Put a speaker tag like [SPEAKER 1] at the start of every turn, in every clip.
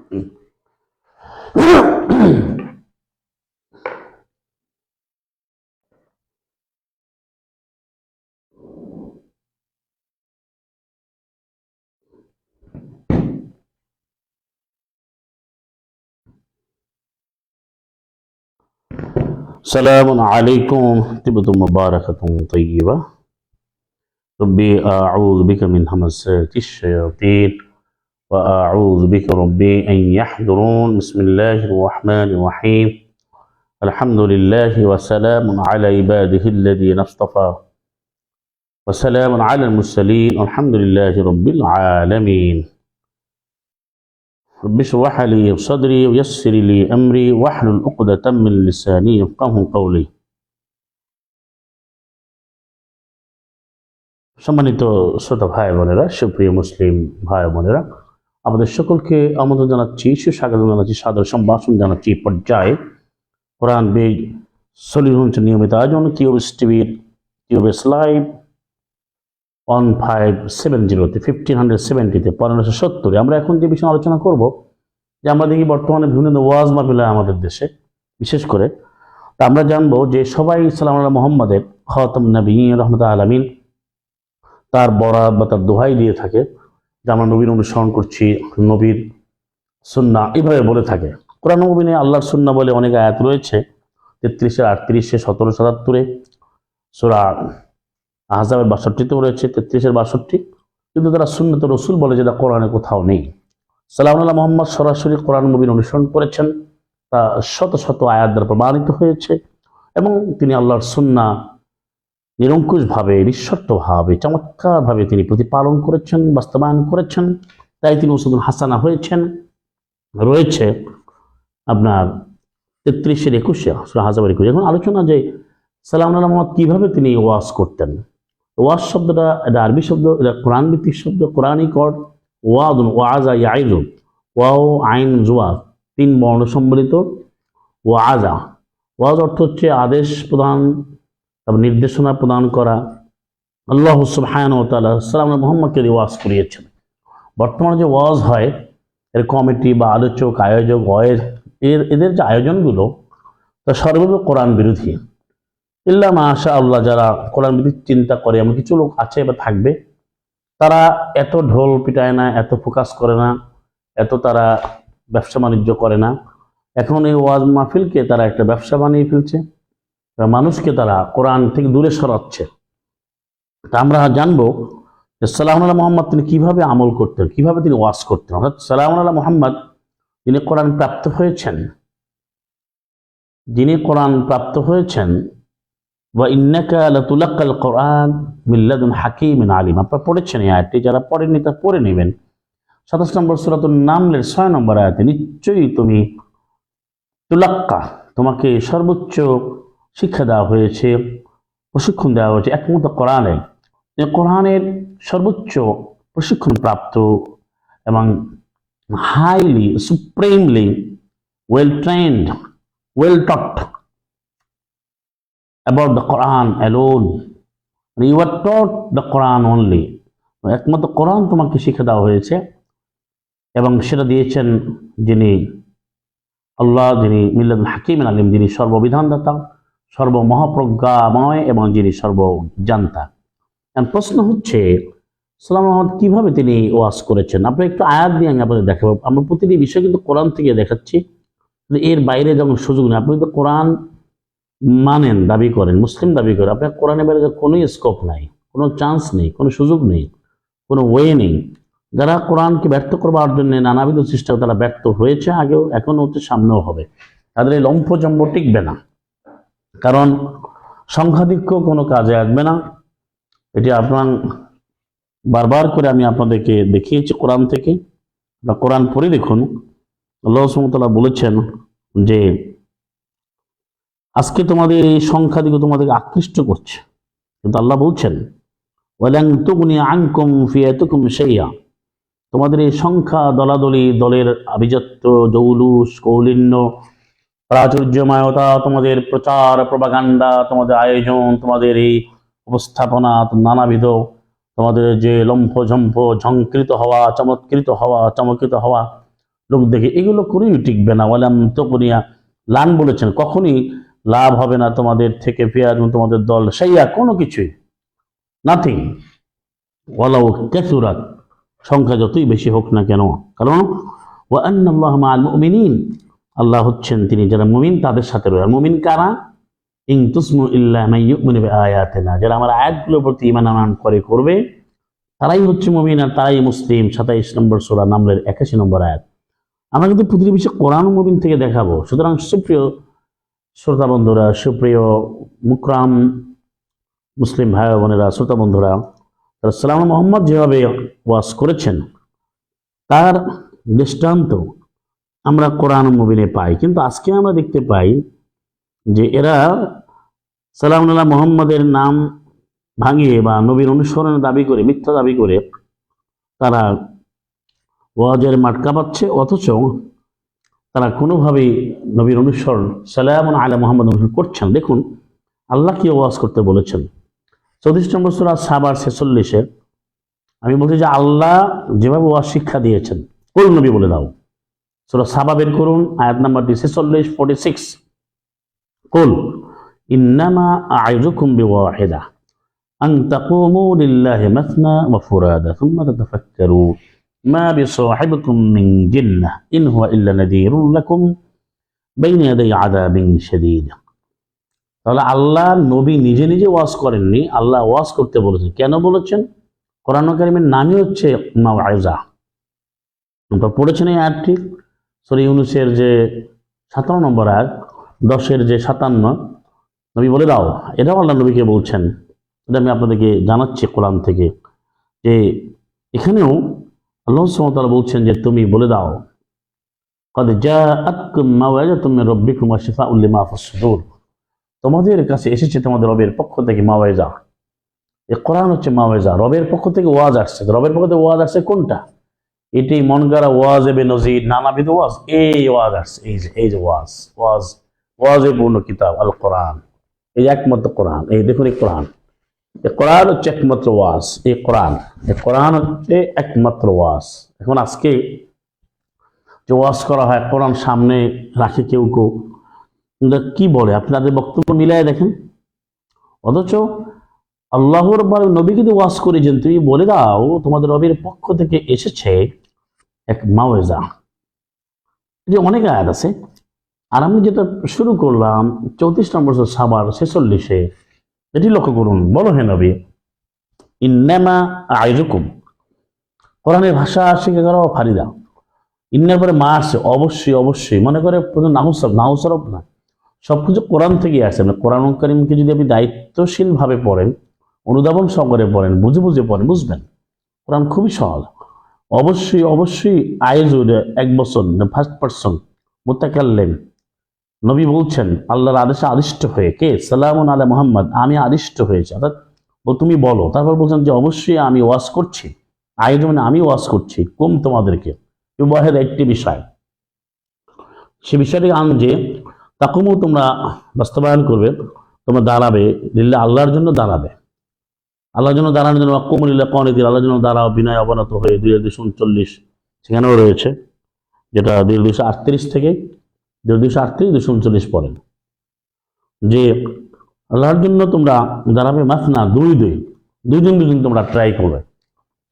[SPEAKER 1] السلام عليكم طيبة مباركة طيبة. ربي أعوذ بك من همزات الشياطين وأعوذ بك ربي أن يحضرون. بسم الله الرحمن الرحيم. الحمد لله وسلام على عباده الذين اصطفى وسلام على المرسلين والحمد لله رب العالمين. رب اشرح لي صدري ويسر لي أمري واحلل عقدة من لساني يفقهوا قولي. সম্মানিত শ্রোতা ভাই বোনেরা, সুপ্রিয় মুসলিম ভাই বোনেরা, আমাদের সকলকে আমন্ত্রণ জানাচ্ছি, সুস্বাগত জানাচ্ছি, সাদর সম্ভাষণ জানাচ্ছি পর্যায়ে কোরআন বেজ সলিউশন নিয়মিত আয়োজন কিউবেস টিভির কিউবেস লাইভ 1570 1570 1570। আমরা এখন যে বিষয়ে আলোচনা করব, যে আমরা দেখি বর্তমানে বিভিন্ন ওয়াজ মাহফিল আমাদের দেশে বিশেষ করে, তা আমরা জানবো যে সবাই সালাম আলা মুহাম্মাদের খাতাম নবিয়্যিন রাহমাতুল আলামিন তার বরাত বা তার দোহাই দিয়ে থাকে যে আমরা নবীর অনুসরণ করছি, নবীর সুন্নাহ এইভাবে বলে থাকে। কোরআন মুবিনে আল্লাহর সুন্নাহ বলে অনেক আয়াত রয়েছে, 33, 38, 17, 77, সূরা আহজাবের 62তেও রয়েছে, 33, 62। কিন্তু তারা সুন্নাত রাসূল বলে, যেটা কোরআনে কোথাও নেই। সাল্লাল্লাহু আলাইহি মুহাম্মদ সরাসরি কোরআন মুবিন অনুসরণ করেছেন, তা শত শত আয়াত দ্বারা প্রমাণিত হয়েছে, এবং তিনি আল্লাহর সুন্নাহ নিরঙ্কুশভাবে, নিঃশর্তভাবে, চমৎকারভাবে তিনি প্রতিপালন করেছেন, বাস্তবায়ন করেছেন। তাই তিনি উসওয়াতুন হাসানা হয়েছেন। রয়েছে আপনার 33, 21, সূরা আহজাবের 21। এখন আলোচনা যে সাল্লাল্লাহু আলাইহি মুহাম্মদ কিভাবে তিনি ওয়াজ করতেন। ওয়াজ শব্দটা এটা আরবি শব্দ, এটা কোরআন ভিত্তিক শব্দ, কোরআনিক অর্থ ওয়াদুন, ওয়াজা, ইয়াইজু, ওয়াও আইন জুয়া, 3 বর্ণ সম্বলিত ওয়াজা। ওয়াজ অর্থ হচ্ছে আদেশ প্রদান, তারপর নির্দেশনা প্রদান করা। আল্লাহ সুবহানাহু ওয়া তাআলা সাল্লাল্লাহু আলাইহি মুহাম্মদকে ওয়াজ করিয়েছেন। বর্তমানে যে ওয়াজ হয়, এর কমিটি বা আলোচক, আয়োজক, এদের যে আয়োজনগুলো, তা সর্বদা কোরআন বিরোধী। ইল্লা মাশা আল্লাহ, যারা কোরআন বিরোধী চিন্তা করে, এমন কিছু লোক আছে বা থাকবে, তারা এত ঢোল পিটায় না, এত ফোকাস করে না, এত তারা ব্যবসা বাণিজ্য করে না। এখন এই ওয়াজ মাহফিলকে তারা একটা ব্যবসা বানিয়ে ফেলছে, মানুষকে তারা কোরআন থেকে দূরে সরাচ্ছে। তা আমরা জানবো যে সাল্লাল্লাহু আলাইহি মুহাম্মদ তিনি কিভাবে আমল করতেন, কিভাবে তিনি ওয়াজ করতেন। অর্থাৎ সাল্লাল্লাহু আলাইহি মুহাম্মদ যিনি কোরআন প্রাপ্ত হয়েছেন, ওয়া ইন্নাকা লাতুলাক্কাল কোরআন মিন লাদুন হাকীমিন আলিম। আপনারা পড়েছেন এই আয়াতটি, যারা পড়েননি তা পড়ে নেবেন। 27 নম্বর সূরাতুন নামলের 6 নম্বর আয়াতে, নিশ্চয়ই তুমি তুলাক্কা, তোমাকে সর্বোচ্চ শিক্ষা দেওয়া হয়েছে, প্রশিক্ষণ দেওয়া হয়েছে একমাত্র কোরআনে। কোরআনের সর্বোচ্চ প্রশিক্ষণ প্রাপ্ত এবং highly, supremely well trend, well taught about the Quran alone. You are taught the Quran only. একমাত্র কোরআন তোমাকে শিক্ষা দেওয়া হয়েছে, এবং সেটা দিয়েছেন যিনি আল্লাহ, যিনি মিল্লাতুল হাকিম আলিম, যিনি সর্ববিধানদাতা, সর্বমহাপ্রজ্ঞাময়, এবং যিনি সর্বজান্তা। প্রশ্ন হচ্ছে সাল্লাল্লাহু আলাইহি ওয়াসাল্লাম কিভাবে তিনি ওয়াজ করেছেন। আপনি একটু আয়াত দিয়ে আমি আপনাদের দেখাবো। আমরা প্রতিটি বিষয় কিন্তু কোরআন থেকে দেখাচ্ছি, এর বাইরে যখন সুযোগ নেই। আপনি তো কোরআন মানেন, দাবি করেন, মুসলিম দাবি করেন, আপনার কোরআনের বাইরে কোনো স্কোপ নাই, কোনো চান্স নেই, কোনো সুযোগ নেই, কোনো ওয়ে নেই। যারা কোরআনকে ব্যর্থ করবার জন্য নানাবিধ চেষ্টা, তারা ব্যর্থ হয়েছে আগেও, এখনও হচ্ছে, সামনেও হবে। তাদের এই লম্ফজম্ব টিকবে না, কারণ সংখ্যাধিক্য কোনো কাজে আসবে না। এটি আপনার বারবার করে আমি আপনাদেরকে দেখিয়েছি কোরআন থেকে। কোরআন পড়ে দেখুন, আল্লাহ সুবহানাহু ওয়া তাআলা বলেছেন যে আজকে তোমাদের এই সংখ্যাধিক্য তোমাদেরকে আকৃষ্ট করছে, কিন্তু আল্লাহ বলছেন ওয়ালান তুগনি আনকুম ফিয়াতুকুম শাইআ, তোমাদের এই সংখ্যা, দলাদলি, দলের আভিজাত্য, জৌলুস, কৌলিন্য, প্রাচুর্যময়তা, তোমাদের প্রচার, প্রপাগান্ডা, তোমাদের আয়োজন, তোমাদের এই উপস্থাপনা, নানাবিধ তোমাদের যে লম্ফঝম্ফ, ঝংকৃত হওয়া, চমৎকৃত হওয়া, লোক দেখে, এগুলো করেই টিকবে না। ওয়ালাম তাকুনিয়া, লান বলেছেন কখনই লাভ হবে না তোমাদের থেকে, ফিয়াতুন তোমাদের দল, শাইয়া কোনো কিছুই, নাথিং, ওয়ালাউ কাসুরাত, সংখ্যা যতই বেশি হোক না কেন। কারণ ওয়া আন্নাল্লাহা মাআল মুমিনিন, আল্লাহ হচ্ছেন তিনি যারা মুমিন তাদের সাথে রয়েছে। মুমিন কারা? ইন তুসমু ইল্লা মান ইউমিনু বিআয়াতিনা, যারা আমার আয়াতগুলোর প্রতি ঈমান আনয়ন করবে তারাই হচ্ছে মুমিন আর তারাই মুসলিম। 27 নম্বর সূরা নামলের 81 নম্বর আয়াত। আমরা কিন্তু পৃথিবীর বিশ্বে কোরআন ও মুবিন থেকে দেখাবো। সুতরাং সুপ্রিয় শ্রোতা বন্ধুরা, সুপ্রিয় মুকরাম মুসলিম ভাই বোনেরা, শ্রোতা বন্ধুরা, সালাম মোহাম্মদ যেভাবে ওয়াজ করেছেন তার দৃষ্টান্ত আমরা কোরআন ও মুবিনে পাই। কিন্তু আজকে আমরা দেখতে পাই যে এরা সালামুল্লাহ মোহাম্মদের নাম ভাঙিয়ে বা নবীর অনুসরণের দাবি করে, মিথ্যা দাবি করে তারা ওয়াজের মাঠ কাঁপাচ্ছে, অথচ তারা কোনোভাবেই নবীর অনুসরণ সালামুন আলা মোহাম্মদ অনুসরণ করছেন। দেখুন আল্লাহ কি ওয়াজ করতে বলেছেন। 34 নম্বর সূরা সাবার 46-এ আমি বলছি যে আল্লাহ যেভাবে ওয়াজ শিক্ষা দিয়েছেন, কোন নবী বলে দাও। সূরা সাবা বের করুন, আয়াত নাম্বারটি 46 কুল ইন্নামা আ'ইযুকুম বিওয়াহিদা আন তাকুমু লিল্লাহি মাসনা ওয়া ফুরাদা সুম্মা তাতাফাক্কারু মা বিসাহিবিকুম মিন জিন্নাহ ইন হুয়া ইল্লা নাযীরুন লাকুম বাইনা ইয়াদাই আযাবিন শাদীদ। তাহলে আল্লাহ নবী নিজে নিজে ওয়াজ করেননি, আল্লাহ ওয়াজ করতে বলেছেন। কেন বলেছেন? কোরআন কারীমের নামই হচ্ছে মাওয়াইজা। আমরা পড়েছেন এই আয়াতটি সূরা ইউনূসের যে 57 নম্বর আয়াত, 10-এর যে 57, নবী বলে দাও, এটাও আল্লাহ নবীকে বলছেন। এটা আমি আপনাদেরকে জানাচ্ছি কোরআন থেকে, যে এখানেও আল্লাহ সুবহানাহু ওয়া তাআলা বলছেন যে তুমি বলে দাও, ক্বাদ জাআতকুম মাওয়াইজাতুম মির রাব্বিকুম ওয়া শিফাউন লিমা ফিস সুদূর, তোমাদের কাছে এসেছে তোমাদের রবের পক্ষ থেকে মাওয়াইজা। এই কোরআন হচ্ছে মাওয়াইজা, রবের পক্ষ থেকে ওয়াজ আসছে। রবের পক্ষ থেকে ওয়াজ আসছে কোনটা? এটি মন গড়া ওয়াজ এবে নজির, নানাবিধ ওয়াজ, এই ওয়াজ আসছে। এই যে ওয়াজে পূর্ণ কিতাব আল কোরআন, এই একমাত্র কোরআন। এই দেখুন এই কোরআন, এই কোরআন হচ্ছে একমাত্র ওয়াজ। এই কোরআন হচ্ছে একমাত্র ওয়াজ। এখন আজকে যে ওয়াজ করা হয়, কোরআন সামনে রাখে কেউ কি বলে, আপনাদের বক্তব্য মিলাই দেখেন। অথচ আল্লাহ রাব্বুল নবী কিন্তু ওয়াজ করেছেন, তুমি বলে দাও তোমাদের রবের পক্ষ থেকে এসেছে এক মাওয়াইজা। যে অনেক আয়াত আছে, আর আমি যেটা শুরু করলাম 34 নম্বর সাবার 46-এ, এটি লক্ষ্য করুন। বলো হে নবী, ইন্নামা আ'ইযুকুম, কোরআনের ভাষা শিখে করো ফারিদা। ইন্নার পরে মা আসছে, অবশ্যই মনে করে প্রথম নাহুসরফ না, সবকিছু কোরআন থেকে আসে। মানে কোরআন কারীমকে যদি আপনি দায়িত্বশীল ভাবে পড়েন, অনুধাবন সহকারে পড়েন, বুঝে পড়েন, বুঝবেন কোরআন খুবই সহজ। অবশ্যই আইজুদ এক বছর, ফার্স্ট পারসন মুতাকাল্লিম, নবী বলছেন আল্লাহর আদেশে আদিষ্ট হয়ে, কে? সালামুন আলা মুহাম্মদ, আমি আদিষ্ট হয়েছি, অর্থাৎ তুমি বলো। তারপর বলছেন যে অবশ্যই আমি ওয়াজ করছি, আইজ মানে আমি ওয়াজ করছি, কুম তোমাদেরকে, ওয়াহেদ একটি বিষয়, সে বিষয়টি যে তাকুমু তোমরা বাস্তবায়ন করবে, তোমরা দাঁড়াবে লিল্লাহ, আল্লাহর জন্য দাঁড়াবে। আল্লাহর জন্য দাঁড়ানোর জন্য ওয়াকুমুলিল্লাহ কানিতিন, আল্লাহর জন্য দাঁড়াও বিনয় অবনত হয়ে। 239 সেখানেও রয়েছে, যেটা 238 থেকে 238-239 পড়েন, যে আল্লাহর জন্য তোমরা দাঁড়াবে মাসনা, দুইজন তোমরা ট্রাই করবে,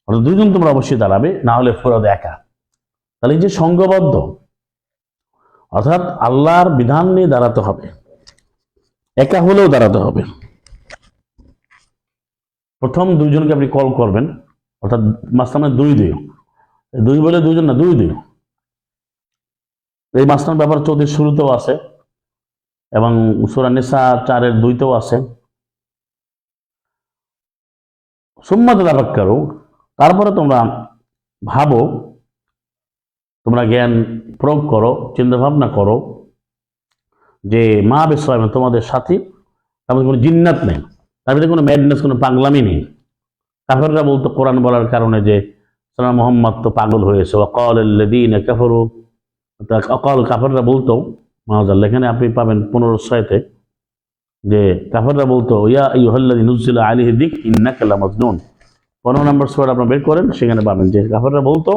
[SPEAKER 1] অর্থাৎ দুইজন তোমরা অবশ্যই দাঁড়াবে, না হলে ফুরাদ একা। তাহলে এই যে সংঘবদ্ধ, অর্থাৎ আল্লাহর বিধান নিয়ে দাঁড়াতে হবে, একা হলেও দাঁড়াতে হবে। প্রথম দুইজনকে আপনি কল করবেন, অর্থাৎ মাঝখানে দুই বলে দুইজন না, দুই। এই মাঝখানের ব্যাপার 34 শুরুতেও আছে এবং সূরা নিসা 4-এর 2-তেও আছে। সুম্মা তাতাফাক্কারু, তারপরে তোমরা ভাবো, তোমরা জ্ঞান প্রয়োগ করো, চিন্তা ভাবনা করো যে মা বিসাহিবিকুম, তোমাদের সাথী, তার কোনো জিন্নাত নেই, তার ভিতরে কোনো ম্যাডনেস, কোনো পাগলামি নেই। কাফেররা বলতো কোরআন বলার কারণে যে সালাম মুহাম্মদ তো পাগল হয়েছে। ওয়াকালাল্লাযীনা কাফারু, কাফেররা বলতো, মাআযাল্লাহ, এখানে আপনি পাবেন 15-6-তে, যে কাফেররা বলতো ইয়া আইয়ুহাল্লাযী নুযিলা আলাইহি যিকর ইন্নাকা লামাজনুন। 15 নম্বর সূরা আপনারা বের করেন, সেখানে পাবেন যে কাফেররা বলতো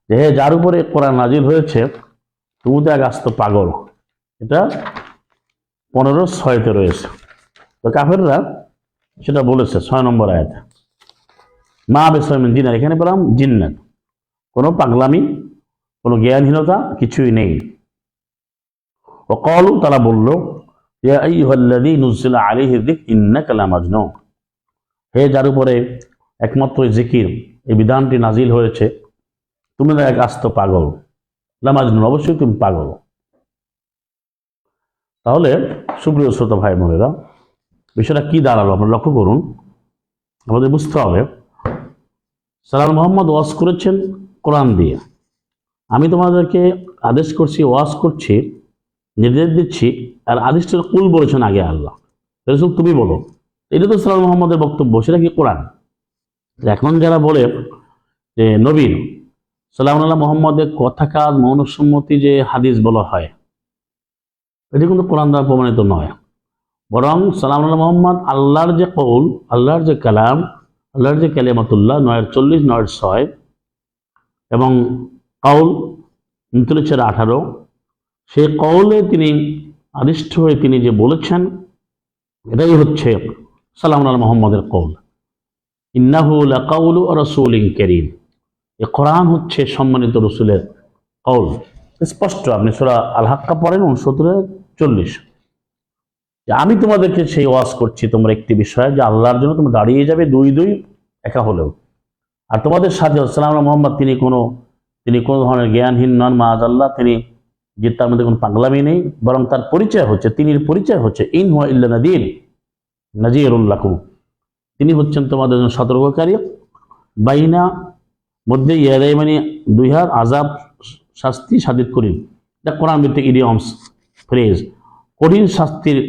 [SPEAKER 1] যে হে যার উপরে কোরআন নাজিল হয়েছে তুমি তো এক আস্ত পাগল। এটা 15:6 রয়েছে। তো কাফেররা সেটা বলেছে 6 নম্বর আয়াতে, মা বেসমিন জিন্নাত, এখানে পেলাম জিন্নাত, কোনো পাগলামি, কোনো জ্ঞানহীনতা কিছুই নেই। ও কলু, তারা বলল, ইয়া আইয়ুহাল্লাযী নুযিলা আলাইহি যিকর ইন্নাকা লামাজনুন, হে যার উপরে একমাত্র জিকির এই বিধানটি নাজিল হয়েছে তুমি তো এক আস্ত পাগল। লামাজনুন, অবশ্যই তুমি পাগল। তাহলে সুপ্রিয় শ্রোতা ভাই বোনেরা, বিষয়টা কি দাঁড়ালো আপনারা লক্ষ্য করুন। আমাদের বুঝতে হবে সালাম মোহাম্মদ ওয়াজ করেছেন কোরআন দিয়ে। আমি তোমাদেরকে আদেশ করছি, ওয়াজ করছি, নির্দেশ দিচ্ছি, আর আদেশটা কুল বলেছেন আগে আল্লাহ, রাসূল তুমি বলো। এটা তো সালাম মোহাম্মদের বক্তব্য, সেটা কি কোরআন? এখন যারা বলে যে নবীর সালাম আল্লাহ মোহাম্মদের কথা কাজ মৌনসম্মতি যে হাদিস বলা হয়, এটি কিন্তু কোরআন দ্বারা প্রমাণিত নয়, বরং সালাম আল্লাহ মোহাম্মদ আল্লাহর যে কৌল, আল্লাহর যে কালাম, আল্লাহর যে কালিমাতুল্লাহ 9:40, 9:6 এবং কৌল 39:18, সেই কৌলে তিনি আদিষ্ট হয়ে তিনি যে বলেছেন, এটাই হচ্ছে সালাম আল্লাহ মোহাম্মদের কৌল। ইন্নাহু লাকাউলু রাসূলিন কারীম, এই কোরআন হচ্ছে সম্মানিত রসুলের কৌল। স্পষ্ট, আপনি সূরা আল হাক্কা পড়েন 69-40, যে আমি তোমাদেরকে সেই ওয়াজ করছি তোমরা একটি বিষয়, যে আল্লাহর জন্য তোমরা দাঁড়িয়ে যাবে দুই দুই একা হলেও, আর তোমাদের সাথে সালাম মোহাম্মদ তিনি কোনো ধরনের জ্ঞানহীন নন, মাআযাল্লাহ, তিনি যে তার মধ্যে কোনো পাগলামি নেই, বরং তার পরিচয় হচ্ছে, তিনির পরিচয় হচ্ছে ইন হুয়া ইল্লা নাযীরুল লাকুম, তিনি হচ্ছেন তোমাদের জন্য সতর্ককারী, বাইনা মধ্যে ইয়াদাই মানে দুই হাত আযাব শাস্তি সাদিদ করিন। এটা কোরআন ভিত্তিক ইডিয়মস ফ্রেজ। কঠিন শাস্তির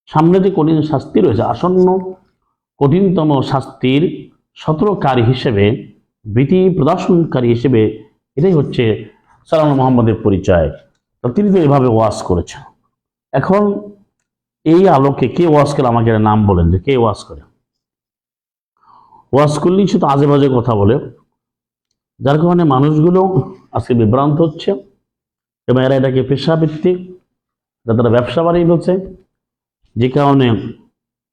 [SPEAKER 1] সামনে যে কঠিন শাস্তি রয়েছে, আসন্ন কঠিনতম শাস্তির সতর্ককারী হিসেবে, ভীতি প্রদর্শনকারী হিসেবে, এটাই হচ্ছে সালাম মোহাম্মদের পরিচয়। তো তিনি তো এভাবে ওয়াজ করেছেন। এখন এই আলোকে কে ওয়াজ করে, আমাকে নাম বলেন যে কে ওয়াজ করে? ওয়াজ করলেই শুধু আজে বাজে কথা বলে, যার কারণে মানুষগুলো আজকে বিভ্রান্ত হচ্ছে, এবং এরা এটাকে পেশাভিত্তিক, তারা ব্যবসা বাড়িয়ে ফেলছে, যে কারণে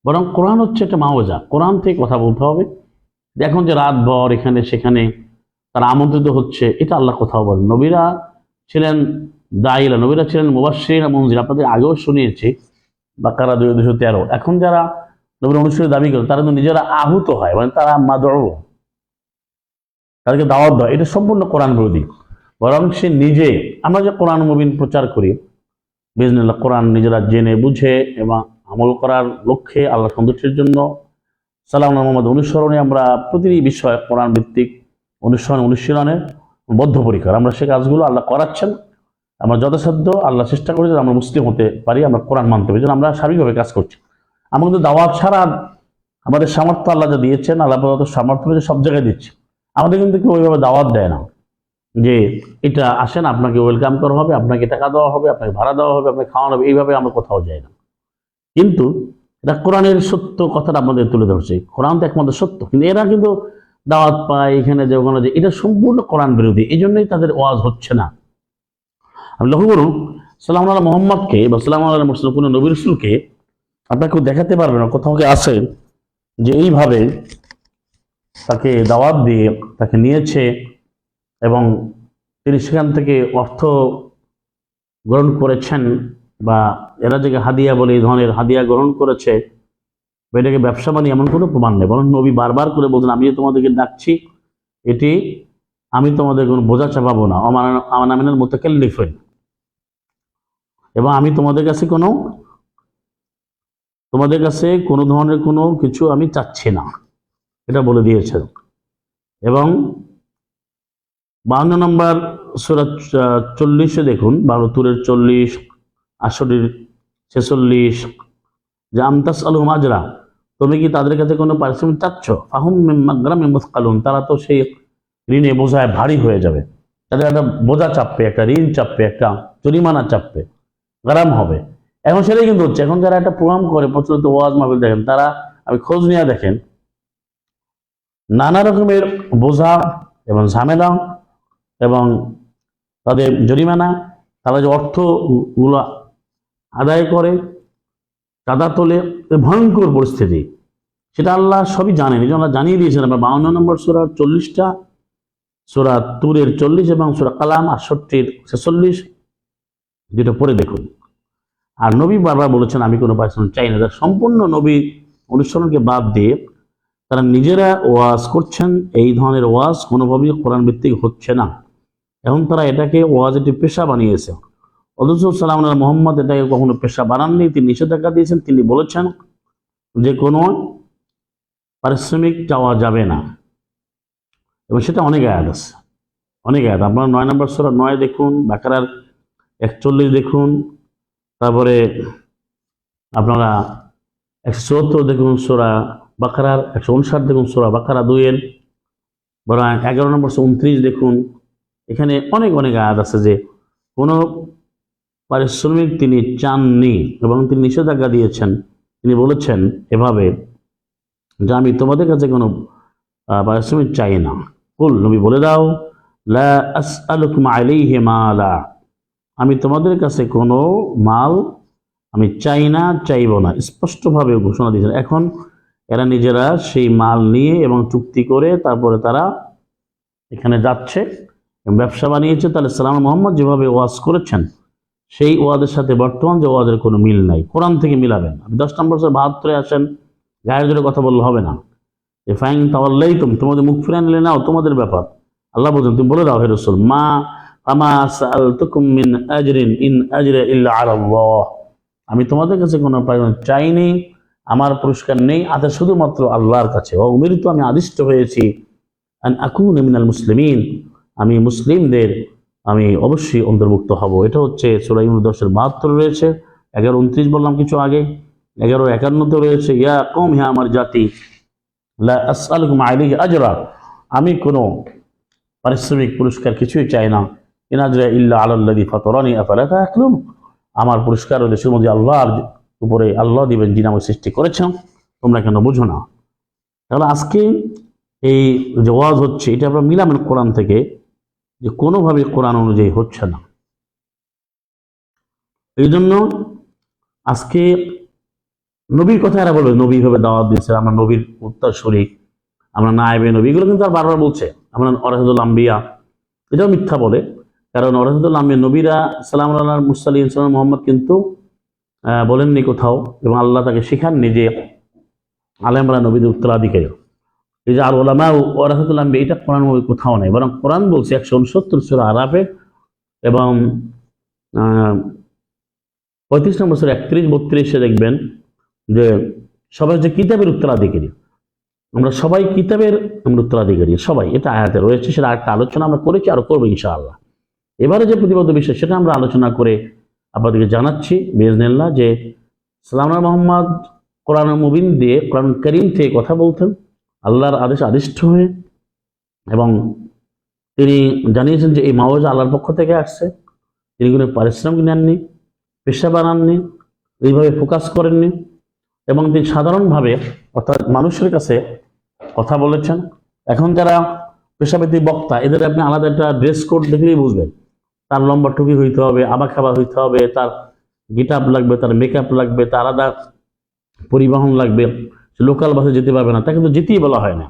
[SPEAKER 1] বরং কোরআন হচ্ছে একটা মাওজা, কোরআন থেকে কথা বলতে হবে। এখন যে রাতভর এখানে সেখানে তারা আমন্ত্রিত হচ্ছে, এটা আল্লাহ কোথাও বলেন। নবীরা ছিলেন দায়ীরা, নবীরা ছিলেন মুবাশশিরিন ওয়া মুনযিরিন, আপনাদের আগেও শুনিয়েছি বাকারা 213। এখন যারা নবীর অনুসারী দাবি করে, তারা কিন্তু নিজেরা আহুত হয়, মানে তারা মাদউ, তাদেরকে দাওয়াত দেয়, এটা সম্পূর্ণ কোরআন বিরোধী। বরং সে নিজে, আমরা যে কোরআন মুবিন প্রচার করি বিজনেল্লাহ, কোরআন নিজেরা জেনে বুঝে এবং আমল করার লক্ষ্যে, আল্লাহ সন্তুষ্টির জন্য সালাম মোহাম্মদ অনুসরণে আমরা প্রতিটি বিষয় কোরআন ভিত্তিক অনুশীলনে বদ্ধপরিকর। আমরা সে কাজগুলো আল্লাহ করাচ্ছেন, আমরা যথাসাধ্য আল্লাহ চেষ্টা করি যে আমরা মুসলিম হতে পারি, আমরা কোরআন মানতে পারি, যেন আমরা স্বাভাবিকভাবে কাজ করছি। আমরা কিন্তু দাওয়াত ছাড়া আমাদের সামর্থ্য আল্লাহ যা দিয়েছেন, আল্লাহ সামর্থ্য যে সব জায়গায় দিচ্ছে, আমাদের কিন্তু কেউ ওইভাবে দাওয়াত দেয় না যে এটা আসেন, আপনাকে ওয়েলকাম করা হবে, আপনাকে টাকা দেওয়া হবে, আপনাকে ভাড়া দেওয়া হবে, আপনাকে খাওয়ানো হবে, এইভাবে আমরা কোথাও যাই না। কিন্তু এটা কোরআনের সত্য কথাটা আমাদের তুলে ধরছে, কোরআন তো একমাত্র সত্য, কিন্তু এরা কিন্তু দাওয়াত পায় এখানে যে ওখানে, যে এটা সম্পূর্ণ কোরআন বিরোধী, এই জন্যই তাদের ওয়াজ হচ্ছে না। আমি লক্ষ্য করুন, সালাম আল্লাহ মোহাম্মদকে বা সালাম আল্লাহ মুসলিম কোনো নবী রাসূলকে আপনাকে দেখাতে পারবে না কোথাও কি আছে যে এইভাবে তাকে দাওয়াত দিয়ে তাকে নিয়েছে এবং তিনি সেখান থেকে অর্থ গ্রহণ করেছেন, বা এরা যে হাদিয়া বলে এই ধরনের হাদিয়া গ্রহণ করেছে, বা এটাকে ব্যবসা বানিয়ে, এমন কোনো প্রমাণ নেই। বরং নবী বারবার করে বলছেন, আমি তোমাদেরকে ডাকছি, এটি আমি তোমাদের কোনো বোঝা চাপাবো না, আমার নামিনের মুতাকাল্লিফিন, এবং আমি তোমাদের কাছে কোনো ধরনের কোনো কিছু আমি চাচ্ছি না, এটা বলে দিয়েছে। এবং 52 নম্বর সূরা 40 দেখুন, 12 40, 68 46, যে আমতাস আলুহুম আজরা, তুমি কি তাদের কাছে কোনো পারিশ্রমিক চাচ্ছ? ফাহুম মিন মাগরামি মুসকালুন, তারা তো সেই ঋণে বোঝায় ভারী হয়ে যাবে, তাদের একটা বোঝা চাপবে, একটা ঋণ চাপবে, একটা জরিমানা চাপবে, গরম হবে। এখন সেটাই কিন্তু হচ্ছে। এখন যারা একটা প্রোগ্রাম করে, প্রচলিত ওয়াজ মাহফিল দেখেন, তারা, আমি খোঁজ নিয়ে দেখেন, নানা রকমের বোঝা এবং ঝামেলা এবং তাদের জরিমানা, তারা যে অর্থগুলো আদায় করে, চাঁদা তোলে, ভয়ঙ্কর পরিস্থিতি, সেটা আল্লাহ সবই জানেন। এই জন্য আল্লাহ জানিয়ে দিয়েছেন। আমরা 52 নম্বর সূরা 40টা, সূরা তুরের 40 এবং সূরা কালাম 68-র 46 যেটা পড়ে দেখুন। আর নবী বারবার বলেছেন আমি কোনো পারিশ্রমিক চাই না। তারা সম্পূর্ণ নবী অনুসরণকে বাদ দিয়ে তারা নিজেরা ওয়াজ করছেন। এই ধরনের ওয়াজ কোনোভাবেই কোরআন ভিত্তিক হচ্ছে না। এখন তারা এটাকে ওয়াজ একটি পেশা বানিয়েছে। অথচ সালাম মোহাম্মদ এটাকে কখনো পেশা বানাননি। তিনি নিষেধাজ্ঞা দিয়েছেন। তিনি বলেছেন যে কোনো পারিশ্রমিক চাওয়া যাবে না, এবং সেটা অনেক আয়াত আছে, অনেক আয়াত। আপনারা 9 নম্বর সূরা 9 দেখুন, বাকারার 41 দেখুন, তারপরে আপনারা 174 দেখুন সূরা বাকারার, 159 দেখুন সূরা বাকারা 2-এর, বরং 11 নম্বর 29 দেখুন। এখানে অনেক অনেক আয়াত আছে যে কোনো পারিশ্রমিক তিনি চাননি, এবং তিনি নিষেধাজ্ঞা দিয়েছেন। তিনি বলেছেন এভাবে যে আমি তোমাদের কাছে কোনো পারিশ্রমিক চাই না। কুল, নবী বলে দাও, লা আসআলুকুম আলাইহি মালা, আমি তোমাদের কাছে কোনো মাল আমি চাই না, চাইব না, স্পষ্টভাবে ঘোষণা দিয়েছেন। এখন এরা নিজেরা সেই মাল নিয়ে এবং চুক্তি করে তারপরে তারা এখানে যাচ্ছে, ব্যবসা বানিয়েছে। তাহলে সালাম মোহাম্মদ যেভাবে ওয়াজ করেছেন সেই ওয়াজের সাথে বর্তমান যে ওয়াজের কোনো মিল নাই। কোরআন থেকে মিলাবেন। আপনি 10 নম্বর 72-এ আসেন, গায়ের জোরে কথা বললে হবে না। যে ফাইন তাওয়াল্লাই, তোমাদের মুখ ফিরে নিলে নাও, তোমাদের ব্যাপার। আল্লাহ বলছেন তুমি বলে দাও হে রাসূল, মা আমা সাআলতুকুম মিন আজরিন ইন আজরিয়া ইল্লা আলাল্লাহ, আমি তোমাদের কাছে কোনো পারিশ্রমিক চাইনি, আমার পুরস্কার নেই, আছে শুধুমাত্র আল্লাহর কাছে। ও উমিরতু, আমি আদিষ্ট হয়েছি, আন আকুনা মিনাল মুসলিমিন, আমি মুসলিমদের আমি অবশ্যই অন্তর্ভুক্ত হব। এটা হচ্ছে সূরা ইউনূস 10-এর 72 রয়েছে, 11-29 বললাম কিছু আগে, 11-51 রয়েছে, ইয়া কওম, হে আমার জাতি, লা আসআলুকুম আলাইহি আজরা, আমি কোনো পারিশ্রমিক পুরস্কার কিছুই চাই না, ইন আজরিয়া ইল্লা আলাল্লাযী ফাতারানি আফালা তাআকিলুন, আমার পুরস্কার হচ্ছে শুধু আল্লাহর উপরে, আল্লাহ দিবেন যিনি আমাকে সৃষ্টি করেছেন, তোমরা কেন বুঝো না? তাহলে আজকে এই যে ওয়াজ হচ্ছে এটা আমরা মিলামেন কোরআন থেকে, যে কোনোভাবে কোরআন অনুযায়ী হচ্ছে না। এই জন্য আজকে নবীর কথা এরা বলবে, নবী ভাবে দাওয়াত দিয়েছে, আমরা নবীর উত্তরসূরি, আমরা নায়েবে নবী, এগুলো কিন্তু আর বারবার বলছে। আমরা ওয়ারাসাতুল আম্বিয়া, এটাও মিথ্যা বলে। কারণ ওয়ারাসাতুল আম্বিয়া নবীরা সালামুন আলাল মুরসালিন, সালাম মোহাম্মদ কিন্তু বলেননি কোথাও, এবং আল্লাহ তাকে শেখাননি যে আলেমরা নবীদের উত্তরাধিকারী। এই যে আর ওলামা ওয়ারাসাতুল আম্বিয়া, এটা কোরআন কোথাও নেই। বরং কোরআন বলছে 169 সূরা আরাফে এবং 35 নম্বর সূরা 31-32 দেখবেন যে সবাই যে কিতাবের উত্তরাধিকারী, আমরা সবাই কিতাবের আমরা উত্তরাধিকারী সবাই, এটা আয়াতে রয়েছে। সেটা একটা আলোচনা আমরা করেছি, আরো করবো ইনশাআল্লাহ। এবারে যে প্রতিবদ্ধ বিষয় সেটা আমরা আলোচনা করে আপনাদেরকে জানাচ্ছি বিইজনিল্লাহ, যে সালাম মোহাম্মদ কোরআন মুবিন দিয়ে, কোরআন করিম থেকে কথা বলতেন আল্লাহর আদেশ আদিষ্ট হয়ে, এবং তিনি জানিয়েছেন যে এই মাওয়াজ আল্লাহর পক্ষ থেকে আসছে। তিনি কোনো পারিশ্রমিক নেননি, পেশা বানাননি, এইভাবে ফোকাস করেননি, এবং তিনি সাধারণভাবে অর্থাৎ মানুষের কাছে কথা বলেছেন। এখন যারা পেশাভিত্তিক বক্তা, এদের আপনি আলাদা একটা ড্রেস কোড দেখলেই বুঝবেন। তার লম্বা টুপি হইতে হবে, আবা খাবার হইতে হবে, তার গেটআপ লাগবে, তার মেকআপ লাগবে, তার আলাদা পরিবহন লাগবে, সে লোকাল বাসে যেতে পারবে না, তাকে তো যেতেই বলা হয় না।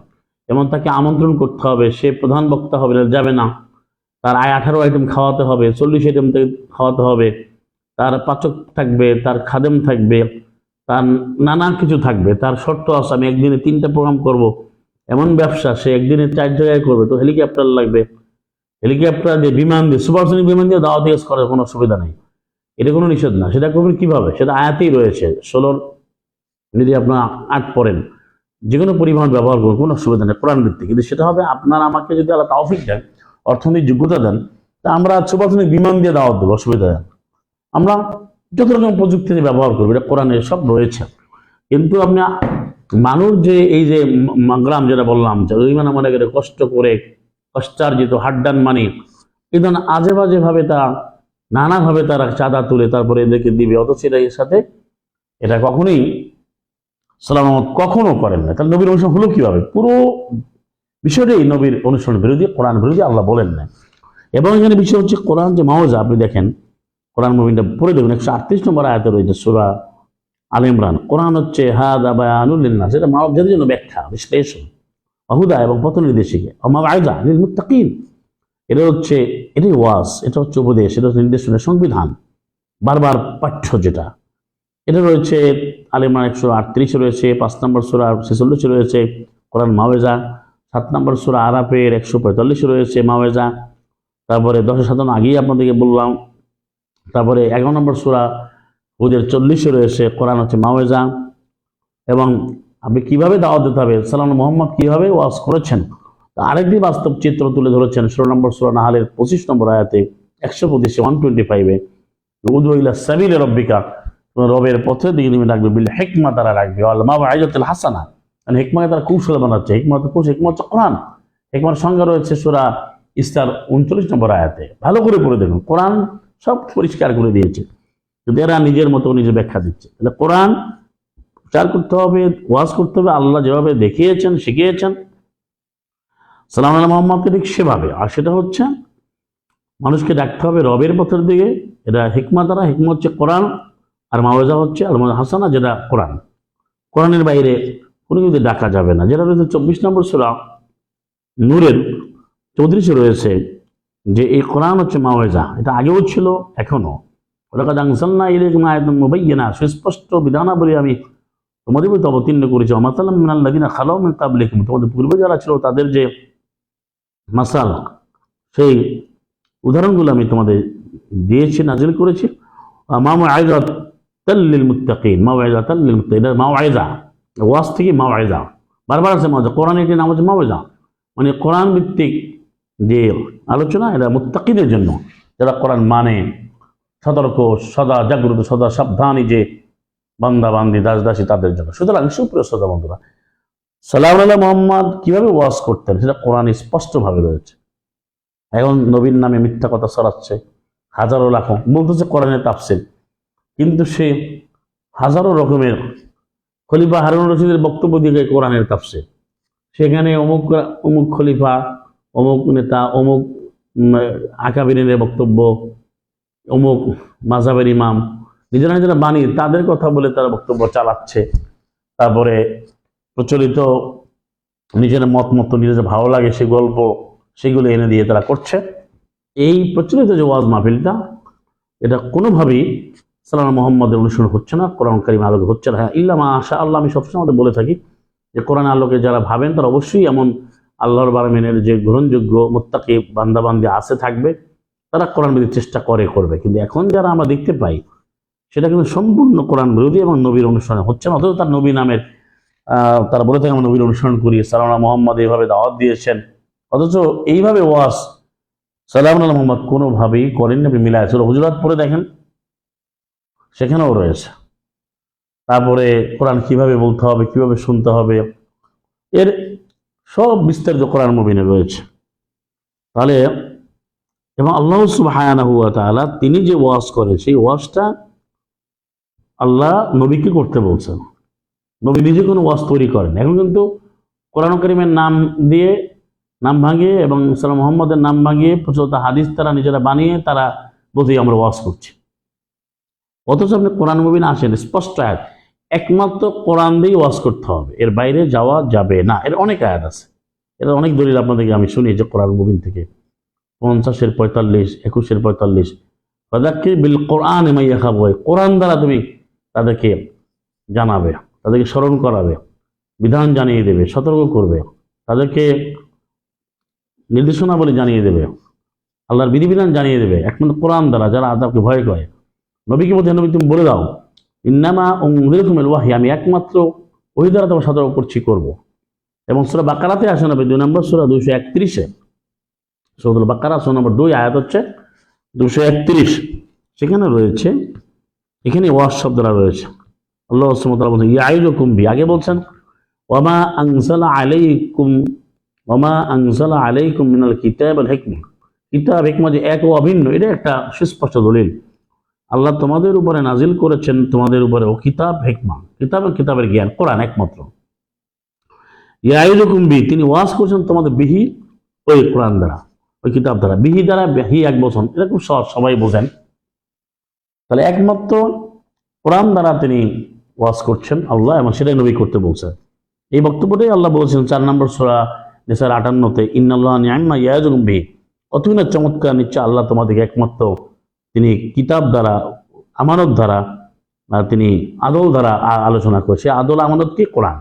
[SPEAKER 1] যেমন তাকে আমন্ত্রণ করতে হবে, সে প্রধান বক্তা হবে, যাবে না। তার 18 আইটেম খাওয়াতে হবে, 40 আইটেম খাওয়াতে হবে, তার পাচক থাকবে, তার খাদেম থাকবে, তার নানা কিছু থাকবে। তার শর্ত আছে, আমি একদিনে 3টা প্রোগ্রাম করব, এমন ব্যবসা সে একদিনে 4 জায়গায় করবে, তো হেলিকপ্টার লাগবে। হেলিকপ্টার দিয়ে, বিমান দিয়ে, সুপারসনিক বিমান দিয়ে দাওয়াত দিয়ে করার কোনো অসুবিধা নেই, এটা কোনো নিষেধ না। সেটা করবেন কিভাবে, সেটা আয়াতেই রয়েছে। 16 যদি আপনার 8 পড়েন, যে কোনো পরিবহন ব্যবহার করুন, কোনো অসুবিধা নেই কোরআন ভিত্তিক। কিন্তু সেটা হবে আপনার আমাকে যদি আল্লাহ তৌফিক দেন, অর্থনৈতিক যোগ্যতা দেন, তা আমরা সুপারসনিক বিমান দিয়ে দাওয়াত দেবো, অসুবিধা দেন। আমরা যত রকম প্রযুক্তি ব্যবহার করবো, এটা কোরআনে সব রয়েছে। কিন্তু আপনি মানুষ যে এই যে মাগরাম যেটা বললাম, যে ওই মানে মনে করে কষ্ট করে কষ্টার্জিত হাড্ডান মানি, এই ধরনের আজে বাজে ভাবে তারা নানাভাবে তারা চাঁদা তুলে তারপরে এদেরকে দিবে, অথচ এটা এর সাথে এটা কখনোই সালাম কখনো করেন না। তাহলে নবীর অনুসরণ হলো কিভাবে? পুরো বিষয়টি নবীর অনুসরণ বিরোধী, কোরআন বিরোধী, আল্লাহ বলেন না। এবং এখানে বিষয় হচ্ছে কোরআন যে মাওজা, আপনি দেখেন কোরআন মুবিনটা পড়ে দেখুন 138 নম্বর আয়াতে রয়েছে সূরা আল ইমরান। কোরআন হচ্ছে হাদা বায়ানুল লিন্নাস, এটা মানবজাতির জন্য ব্যাখ্যা, বিশ্লেষণ, হুদা এবং পথ নির্দেশিকা, মাওয়াইযা লিল মুত্তাকিন। এটা হচ্ছে, এটাই ওয়াজ, এটা হচ্ছে উপদেশ, এটা হচ্ছে নির্দেশনের সংবিধান, বারবার পাঠ্য যেটা। এটা রয়েছে আল ইমরান 138 রয়েছে, 5 নম্বর সূরা 46 রয়েছে কোরআন মাওয়াইজা, 7 নম্বর সূরা আরাফের 145 রয়েছে মাওয়াইজা, তারপরে 10-7 আগেই আপনাদেরকে বললাম, তারপরে 11 নম্বর সূরা হুদের 40 রয়েছে কোরআন হচ্ছে মাওয়াইজা। এবং আপনি কিভাবে দাওয়াত দিতে হবে, সাল্লাল্লাহু মুহাম্মদ কিভাবে ওয়াজ করেছেন, আরেকটি বাস্তব চিত্র তুলে ধরেছেন 16 নম্বর সূরা নাহালের 25 নম্বর আয়াতে, 125-125 উদউ ইলা সাবিলি রাব্বিকা, রবের পথের দিকে তুমি ডাকবে, বিল হিকমা দ্বারা রাখবে, আল মাওয়াইজাতুল হাসানা, মানে হিকমাকে তারা কৌশল বানাচ্ছে, হিকমত হচ্ছে কোরআন। হিকমার সংজ্ঞা রয়েছে সূরা ইসরার 39 নম্বর আয়াতে। ভালো করে পড়ে দেখুন, কোরআন সব পরিষ্কার করে দিয়েছে, কিন্তু এরা নিজের মতো নিজে ব্যাখ্যা দিচ্ছে। তাহলে কোরআন প্রচার করতে হবে, ওয়াজ করতে হবে, আল্লাহ যেভাবে দেখিয়েছেন শিখিয়েছেন সাল্লাল্লাহু আলাইহি মুহাম্মদকে ঠিক সেভাবে। আর সেটা হচ্ছে মানুষকে ডাকতে হবে রবের পথের দিকে, এটা হিকমা দ্বারা। হিকমা হচ্ছে কোরআন, আর মাওয়াজা হচ্ছে আল হাসানা, যেটা কোরআন। কোরআনের বাইরে কোনো কিছু ডাকা যাবে না। যেটা রয়েছে 24 নম্বর সূরা নূরের 34 রয়েছে যে এই কোরআন হচ্ছে মাওয়াজা, এটা আগেও ছিল এখনো। ওলাকাদ আনজালনা ইলাইকুম আয়াতাম মুবায়্যিনা, সুস্পষ্ট বিধানাবলী আমি তোমাদের প্রতি অবতীর্ণ করেছি। মাসালাম মিনাল্লাযিনা খালাউ মিন ক্বাবলিকুম, তোমাদের পূর্বে যারা ছিল তাদের যে মাসাল, সেই উদাহরণগুলো আমি তোমাদের দিয়েছি, নাজিল করেছি। মাওয়াইযাতাল লিল মুত্তাকিন, মাওয়াইযাতাল লিল মুত্তাকিন, এটা মাওয়াইজা, ওয়াজ থেকে মাওয়াইজা, বারবার আছে মাওয়াইজা। কোরআনের একটি নাম হচ্ছে মাওয়াইজা, মানে কোরআন ভিত্তিক যে আলোচনা, এটা মুত্তাকিনের জন্য, যারা কোরআন মানে, সতর্ক, সদা জাগ্রত, সদা সাবধানী যে বান্দা বান্দি দাস দাসী, তাদের জন্য। সুতরাং সুপ্রিয় শ্রোতা বন্ধুরা, সাল্লাল্লাহু আলাইহি মুহাম্মদ কিভাবে ওয়াজ করতেন সেটা কোরআনে স্পষ্টভাবে রয়েছে। এখন নবীর নামে মিথ্যা কথা ছড়াচ্ছে হাজারো লাখো, বলতেছে কোরআনের তাফসীর, কিন্তু সে হাজারো রকমের খলিফা হারুন রশিদের বক্তব্য দিয়ে কোরআনের তাফসীর। সেখানে অমুক অমুক খলিফা, অমুক নেতা, অমুক আকাবিরিনের বক্তব্য, অমুক মাযহাবের ইমাম, নিজেরা নিজেরা বানিয়ে তাদের কথা বলে তারা বক্তব্য চালাচ্ছে। তারপরে প্রচলিত নিজের মত মতো নিজের ভালো লাগে সে গল্প, সেগুলো এনে দিয়ে তারা করছে। এই প্রচলিত যে ওয়াজ মাহফিলটা, এটা কোনোভাবেই সাল্লাল্লাহু মুহাম্মদের অনুসরণ হচ্ছে না, কোরআন কারীম আলোকে হচ্ছে না। হ্যাঁ, ইল্লা মাশা আল্লাহ, আমি সবসময় আমাদের বলে থাকি যে কোরআন আলোকে যারা ভাবেন তারা অবশ্যই এমন আল্লাহর বারামিনের যে গ্রহণযোগ্য মুত্তাকি বান্দাবান্দি আছে থাকবে, তারা কোরআন বিরোধী চেষ্টা করবে। কিন্তু এখন যারা আমরা দেখতে পাই সেটা কিন্তু সম্পূর্ণ কোরআন বিরোধী এবং নবীর অনুসরণ হচ্ছে না। অথচ তার নবী নামের তারা বলে থাকে আমরা নবীর অনুসরণ করি, সাল্লাল্লাহু মুহাম্মদ এইভাবে দাওয়াত দিয়েছেন, অথচ এইভাবে ওয়াজ সাল্লাল্লাহু মুহাম্মদ কোনোভাবেই করেন। আপনি মিলায় সূরা হুজুরাত পড়ে দেখেন, সেখানেও রয়েছে। তারপরে কোরআন কিভাবে বলতে হবে, কিভাবে শুনতে হবে, এর সব বিস্তারিত কোরআন মুবিনে রয়েছে। তাহলে এবং আল্লাহ সুবহানাহু ওয়া তাআলা তিনি যে ওয়াজ করে সেই ওয়াজটা আল্লাহ নবীকে করতে বলছেন। নবী নিজে কোনো ওয়াজ তৈরি করেন। এখন কিন্তু কোরআন কারীমের নাম দিয়ে, নাম ভাঙিয়ে এবং সাল্লাল্লাহু মুহাম্মদের নাম ভাঙিয়ে প্রচলিত হাদিস তারা নিজেরা বানিয়ে তারা বলতে আমরা ওয়াজ করছি। অথচ আপনি কোরআন মুবিন আসেন, স্পষ্ট আয়াত, একমাত্র কোরআন দিয়েই ওয়াজ করতে হবে, এর বাইরে যাওয়া যাবে না। এর অনেক আয়াত আছে, এর অনেক দলিল আপনাদেরকে আমি শুনি যে কোরআন মুবিন থেকে 50-এর 45, 21-এর 45, ফাযাক্কির বিল কোরআন মা ইয়াখাবু, কোরআন দ্বারা তুমি তাদেরকে জানাবে, তাদেরকে স্মরণ করাবে, বিধান জানিয়ে দেবে, সতর্ক করবে, তাদেরকে নির্দেশনাবলী জানিয়ে দেবে, আল্লাহর বিধিবিধান জানিয়ে দেবে একমাত্র কোরআন দ্বারা, যারা আযাবকে ভয় করে। নবীকে বলতে, নবী তুমি বলে দাও ইন্নামা উনযিরুকুম বিল ওয়াহী, আমি একমাত্র ওহী দ্বারা তোমাকে সতর্ক করব। এবং সূরা বাকারাতে আসে না 2 নম্বর সূরা 231-এ, সূরা বাকারা সূরা নম্বর 2 আয়াত হচ্ছে 231, সেখানে রয়েছে, এখানে ওয়াজ শব্দটা রয়েছে। আল্লাহ সুবহানাহু ওয়া তাআলা বলেন ইয়াইযুকুম বি, আগে বলছেন ওয়ামা আনজালা আলাইকুম মিনাল কিতাব ওয়াল হিকমা, কিতাব হিকমা যে এক ও অভিন্ন, এটা একটা সুস্পষ্ট দলিল। আল্লাহ তোমাদের উপরে নাজিল করেছেন, তোমাদের উপরে ও কিতাব হিকমা, কিতাবের জ্ঞান, কোরআন একমাত্র। ইয়াইদুকুম বি, তিনি ওয়াজ করছেন তোমাদের বিহি ওই কোরআন দ্বারা, ওই কিতাব দ্বারা। বিহি দ্বারা বিহি এক বছর, এটা খুব সহজ, সবাই বোঝেন। তাহলে একমাত্র কোরআন দ্বারা তিনি ওয়াজ করছেন আল্লাহ, এবং সেটাই নবী করতে বলছেন। এই বক্তব্যটাই আল্লাহ বলেছেন 4 নম্বর সূরা নিসার 58-তে, ইন্নাল্লাহা নি'আমা ইয়াইদুকুম বিহি, কতই না চমৎকার নিশ্চয় আল্লাহ তোমাদেরকে একমাত্র তিনি কিতাব দ্বারা, আমানত দ্বারা, তিনি আদল দ্বারা আলোচনা করছে। আদল আমানত কি? কোরআন।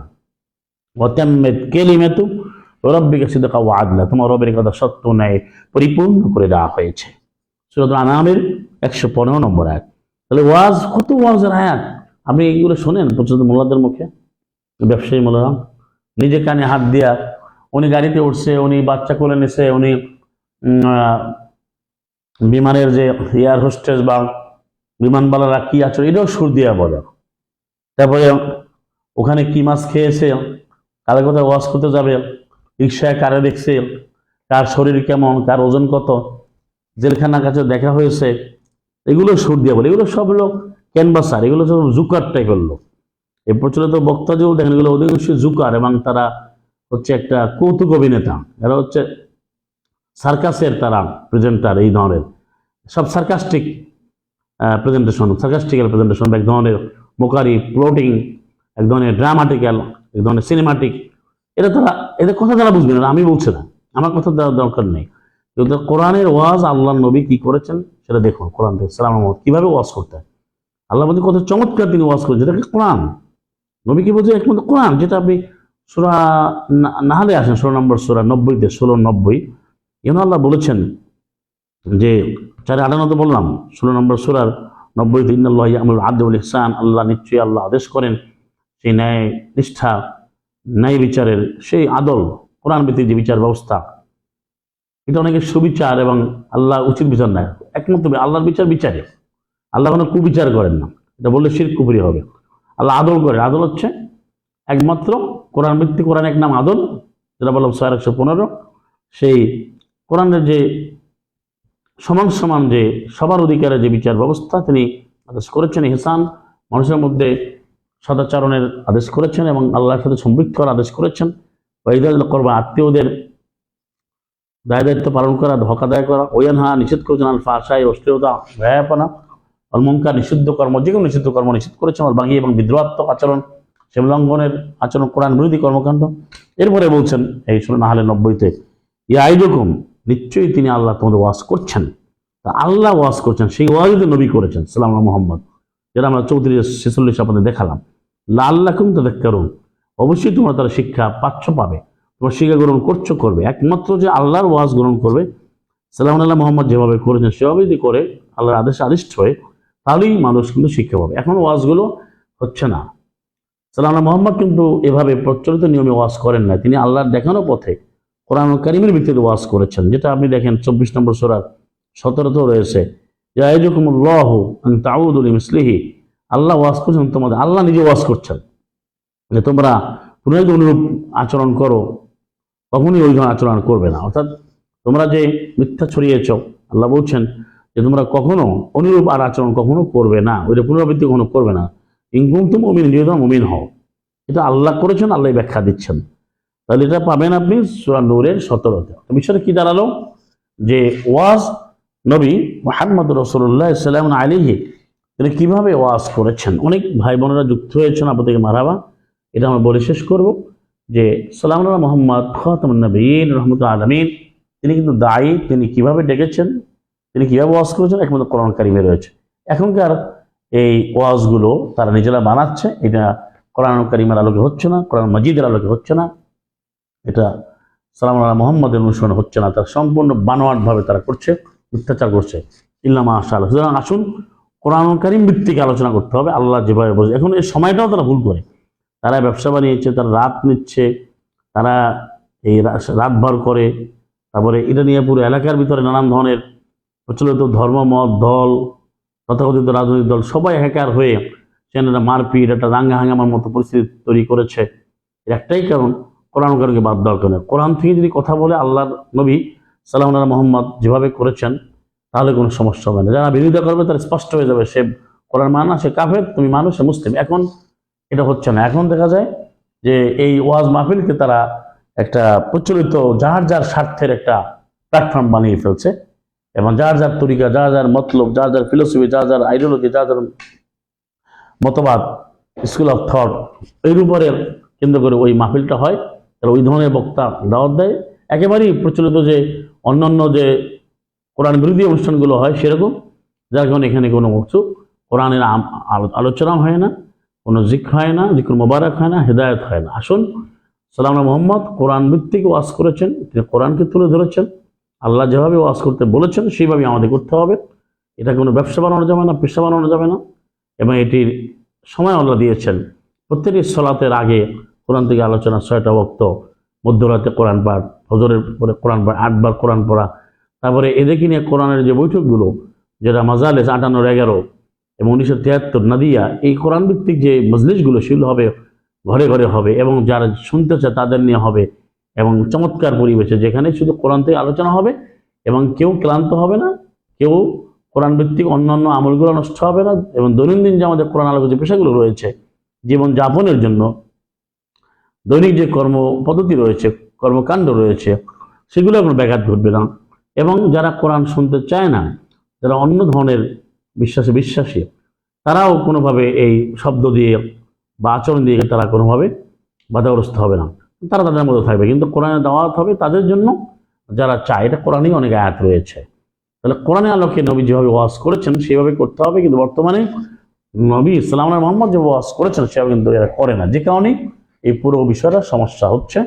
[SPEAKER 1] ওয়াতাম্মাত কালিমাতু রাব্বিকা সিদকাও ওয়া আদলা, তোমার রবের কথা সত্য ন্যায় পরিপূর্ণ করে দেওয়া হয়েছে। সূরাতুল আনামের 115 নম্বর আয়াত। তাহলে ওয়াজ, কত ওয়াজের আয়াত আপনি এইগুলো শোনেন প্রচুর মোল্লাদের মুখে, ব্যবসায়ী মোল্লারা নিজে কানে হাত দিয়া, উনি গাড়িতে উঠছে, উনি বাচ্চা কোলে নিছে, উনি বিমানের যে এয়ার হোস্টেস বা বিমানবালারা কি আচরণ, এটাও সুর দিয়া বলে। তারপরে ওখানে কি মাছ খেয়েছে, কারে কোথায় ওয়াজ করতে যাবে, রিক্সায় কারে দেখছে, কার শরীর কেমন, কার ওজন কত, জেলখানার কাছে দেখা হয়েছে, এগুলো সুর দিয়া বলে। এগুলো সব লোক ক্যানভাসার, এগুলো সব জুকার টাইপের লোক। এই প্রচলিত বক্তা যেগুলো দেখেন, এগুলো অধিকাংশ জুকার, এবং তারা হচ্ছে একটা কৌতুক অভিনেতা। এরা হচ্ছে সার্কাসের তারা প্রেজেন্টার, এই ধরনের সব সার্কাস্টিক প্রেজেন্টেশন, সার্কাস্টিক্যাল প্রেজেন্টেশন, এক ধরনের মোকারি প্লটিং, এক ধরনের ড্রামাটিক্যাল, এক ধরনের সিনেমাটিক। এটা তারা, এদের কথা যারা বুঝবে না, আমি বলছি না, আমার কথা দেওয়ার দরকার নেই। কিন্তু কোরআনের ওয়াজ আল্লাহ নবী কি করেছেন সেটা দেখুন। কোরআন থেকে সালাম কিভাবে ওয়াজ করতেন, আল্লাহ বলতে কত চমৎকার তিনি ওয়াজ করেন, যেটাকে কোরআন। নবী কি বলছে? একমাত্র কোরআন, যেটা আপনি সূরা নাহলে আসেন, 16 নম্বর সূরা 90-তে, 16-90 এখানে আল্লাহ বলেছেন যে 4:58 বললাম, 16 নম্বর সূরার 90-তে, ইন্নাল্লাহা ইয়া'মুরু বিল-'আদলি ওয়াল ইহসান, আল্লাহ নিশ্চয়ই আল্লাহ আদেশ করেন সেই ন্যায় নিষ্ঠা, ন্যায় বিচারের, সেই আদল, কোরআন ভিত্তিক যে বিচার ব্যবস্থা, এটা অনেকের সুবিচার, এবং আল্লাহ উচিত বিচার নেয়। একমাত্র আল্লাহর বিচার বিচারে, আল্লাহ কোনো কুবিচার করেন না, এটা বললে শিরক কুফরি হবে। আল্লাহ আদল করেন। আদল হচ্ছে একমাত্র কোরআন ভিত্তিক, কোরআন এক নাম আদল, যেটা বললাম 115। সেই কোরআনের যে সমান সমান, যে সবার অধিকারের যে বিচার ব্যবস্থা তিনি আদেশ করেছেন, ইহসান, মানুষের মধ্যে সদাচরণের আদেশ করেছেন, এবং আল্লাহর সাথে সম্পৃক্ত করার আদেশ করেছেন। ওয়াইদাল করবা, আত্মীয়দের দায় দায়িত্ব পালন করা, ধোঁকা দায় করা। ওয়ানহা, নিষেধ করেছেন আল ফাহশায়, অশ্লীলতা, ব্যয়াপনা, অল মুনকার, নিষিদ্ধ কর্ম, যেগুলো নিষিদ্ধ কর্ম নিষেধ করেছেন। আর বাগী, এবং বিদ্রোহাত্মক আচরণ, সীমালঙ্ঘনের আচরণ, কোরআন বিরোধী কর্মকাণ্ড। এরপরে বলছেন এই সূরা নাহলের 90-তে, ইয়াইদুকুম, নিশ্চয়ই তিনি আল্লাহ তোমাদের ওয়াজ করছেন। তা আল্লাহ ওয়াজ করছেন, সেই ওয়াজ যদি নবী করেছেন সাল্লাল্লাহু আলাইহি মুহাম্মদ, যেটা আমরা 34-46 আপনাদের দেখালাম। লাআল্লাকুম তাযাক্কারুন, অবশ্যই তোমরা তার শিক্ষা পাবে, তোমরা শিক্ষা গ্রহণ করবে। একমাত্র যে আল্লাহর ওয়াজ গ্রহণ করবে, সাল্লাল্লাহু আলাইহি মুহাম্মদ যেভাবে করেছেন সেভাবে যদি করে, আল্লাহর আদেশে আদিষ্ট হয়ে, তাহলেই মানুষ কিন্তু শিক্ষা পাবে। এখন ওয়াজগুলো হচ্ছে না। সাল্লাল্লাহু আলাইহি মুহাম্মদ কিন্তু এভাবে প্রচলিত নিয়মে ওয়াজ করেন না, তিনি আল্লাহর দেখানো পথে কোরআন কারীমের ভিত্তিতে ওয়াজ করেছেন, যেটা আপনি দেখেন 24 নম্বর সূরার 17-তেও রয়েছে, ইয়াইদুকুমুল্লাহু আন তাউদু লিমিসলিহি, আল্লাহ ওয়াজ করছেন তোমাদের, আল্লাহ নিজে ওয়াজ করছেন যে তোমরা পুনরায় অনুরূপ আচরণ করো, কখনই ওই ধরনের আচরণ করবে না। অর্থাৎ তোমরা যে মিথ্যা ছড়িয়েছ, আল্লাহ বলছেন যে তোমরা কখনো অনুরূপ আর আচরণ কখনো করবে না, ওইটা পুনরাবৃত্তি কখনো করবে না। ইন কুনতুম মুমিনিন, যদি তোমরা মুমিন হও। এটা আল্লাহ করেছেন, আল্লাহ ব্যাখ্যা দিচ্ছেন। তাহলে এটা পাবেন আপনি সূরা নূরের 17-তে। বিষয়টা কি দাঁড়ালো? যে ওয়াজ নবী মুহাম্মদ রাসূলুল্লাহ সাল্লাল্লাহু আলাইহি তিনি কিভাবে ওয়াজ করেছেন। অনেক ভাই বোনেরা যুক্ত হয়েছেন, আপনাদেরকে মারহাবা। এটা আমরা বলে শেষ করব যে সাল্লাল্লাহু আলাইহি মুহাম্মদ খাতামুন নবিয়্যিন রাহমাতুল আলামিন, তিনি কিন্তু দায়ী, তিনি কিভাবে ডেকেছেন, তিনি কিভাবে ওয়াজ করেছেন, একমাত্র কোরআন কারীমে রয়েছে। এখনকার এই ওয়াজগুলো তারা নিজেরা বানাচ্ছে, এটা কোরআন কারীমের আলোকে হচ্ছে না, কোরআন মাজিদের আলোকে হচ্ছে না, এটা সাল্লাল্লাহু আলাইহি মুহাম্মদের অনুসরণ হচ্ছে না, তার সম্পূর্ণ বানোয়াটভাবে তারা করছে, মিথ্যাচার করছে। ইল্লা মাশাআল্লাহ। সুতরাং আসুন কোরআন কারীম ভিত্তিক আলোচনা করতে হবে, আল্লাহ যেভাবে বলছে। এখন এই সময়টাও তারা ভুল করে, তারা ব্যবসা বানিয়েছে, তারা রাত নিচ্ছে, তারা এই রাতভর করে, তারপরে এটা নিয়ে পুরো এলাকার ভিতরে নানান ধরনের প্রচলিত ধর্মমত দল, তথাকথিত রাজনৈতিক দল সবাই হ্যাকার হয়ে সেখানে মারপিট, একটা দাঙ্গা হাঙ্গামার মতো পরিস্থিতি তৈরি করেছে। এর একটাই কারণ, কোরআন কারীমকে বাদ দেওয়ার কারণে। কোরআন থেকে যদি কথা বলে আল্লাহর নবী সাল্লাল্লাহু আলাইহি মুহাম্মদ যেভাবে করেছেন, তাহলে কোনো সমস্যা হবে না। যারা বিরোধিতা করবে তারা স্পষ্ট হয়ে যাবে, সে কোরআন মানে না, সে কাফের, তুমি মানুষ, সে মুসলিম। এখন এটা হচ্ছে না। এখন দেখা যায় যে এই ওয়াজ মাহফিলকে তারা একটা প্রচলিত যার যার স্বার্থের একটা প্ল্যাটফর্ম বানিয়ে ফেলছে, এবং যার যার তরিকা, যার যার মতলব, যার যার ফিলোসফি, যার যার আইডিওলজি, যার যার মতবাদ, স্কুল অফ থট, এর উপরে কেন্দ্র করে ওই মাহফিলটা হয়। তারা ওই ধরনের বক্তা দাওয়াত দেয়, একেবারেই প্রচলিত যে অন্যান্য যে কোরআন বিরোধী অনুষ্ঠানগুলো হয় সেরকম, যার কারণে এখানে কোনো কিছু কোরআনের আলোচনা হয় না, কোনো জিক্র হয় না, জিক্র মোবারক হয় না, হেদায়ত হয় না। আসুন, সালাম মোহাম্মদ কোরআন ভিত্তিক ওয়াজ করেছেন, তিনি কোরআনকে তুলে ধরেছেন, আল্লাহ যেভাবে ওয়াজ করতে বলেছেন সেইভাবে আমাদের করতে হবে। এটা কোনো ব্যবসা বানানো যাবে না, পেশা বানানো যাবে না। এবং এটির সময় আল্লাহ দিয়েছেন প্রত্যেকটি সলাতের আগে কোরআন থেকে আলোচনা, 6টা ওয়াক্ত, মধ্যরাতে কোরআন পাঠ, ফজরের পরে কোরআন পাঠ, 8বার কোরআন পড়া, তারপরে এদেরকে নিয়ে কোরআনের যে বৈঠকগুলো, যেটা মাজালেস 58, 11 এবং 1973 নাদিয়া, এই কোরআন ভিত্তিক যে মজলিসগুলো সেগুলো হবে, ঘরে ঘরে হবে, এবং যারা শুনতে চায় তাদের নিয়ে হবে, এবং চমৎকার পরিবেশে যেখানে শুধু কোরআন থেকে আলোচনা হবে এবং কেউ ক্লান্ত হবে না, কেউ কোরআন ভিত্তিক অন্যান্য আমলগুলো নষ্ট হবে না, এবং দৈনন্দিন যে আমাদের কোরআন আলোকিত পেশাগুলো রয়েছে জীবন যাপনের জন্য, দৈনিক যে কর্ম পদ্ধতি রয়েছে, কর্মকাণ্ড রয়েছে, সেগুলো কোনো ব্যাঘাত ঘটবে না। এবং যারা কোরআন শুনতে চায় না, যারা অন্য ধরনের বিশ্বাসী, তারাও কোনোভাবে এই শব্দ দিয়ে বা আচরণ দিয়ে তারা কোনোভাবে বাধাগ্রস্ত হবে না, তারা তাদের মধ্যে থাকবে। কিন্তু কোরআনের দাওয়াত হবে তাদের জন্য যারা চায়। এটা কোরআনেই অনেক আয়াত রয়েছে। তাহলে কোরআনের আলোকে নবী যেভাবে ওয়াজ করেছেন সেভাবে করতে হবে, কিন্তু বর্তমানে নবী সাল্লাল্লাহু আলাইহি মোহাম্মদ যে ওয়াজ করেছেন সেভাবে কিন্তু এরা করে না, যে কারণে এই পুরো বিষয়টা সমস্যা হচ্ছে।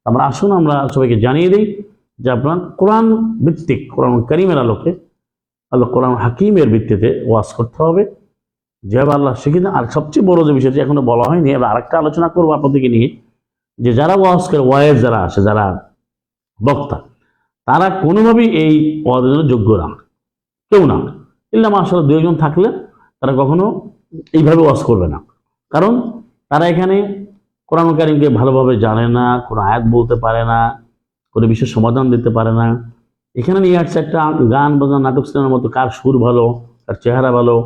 [SPEAKER 1] আমরা আসুন আমরা সবাইকে জানিয়ে দিই যে আপনার কোরআন ভিত্তিক, কোরআন কারীমের আলোকে, আল্লাহ কোরআন হাকিমের ভিত্তিতে ওয়াজ করতে হবে, যেভাবে আল্লাহ শিখিয়ে দেন। আর সবচেয়ে বড় যে বিষয়টি এখনো বলা হয়নি, এবার আরেকটা আলোচনা করবো আপনাদেরকে নিয়ে, যে যারা ওয়াজ করে, ওয়াইজ যারা আসে, যারা বক্তা, তারা কোনোভাবেই এই ওয়াজের জন্য যোগ্য না, কেউ না। ইল্লা মাশাআল্লাহ 2 জন থাকলে তারা কখনো এইভাবে ওয়াজ করবে না, কারণ তারা এখানে কোরআন কারীমকে ভালোভাবে জানে না, কোনো আয়াত বলতে পারে না, কোনো বিশেষ সমাধান দিতে পারে না। এখানে নিয়ে আসছে একটা গান বাজানো, নাটক সিনেমার মতো, কার সুর ভালো, কার চেহারা ভালো,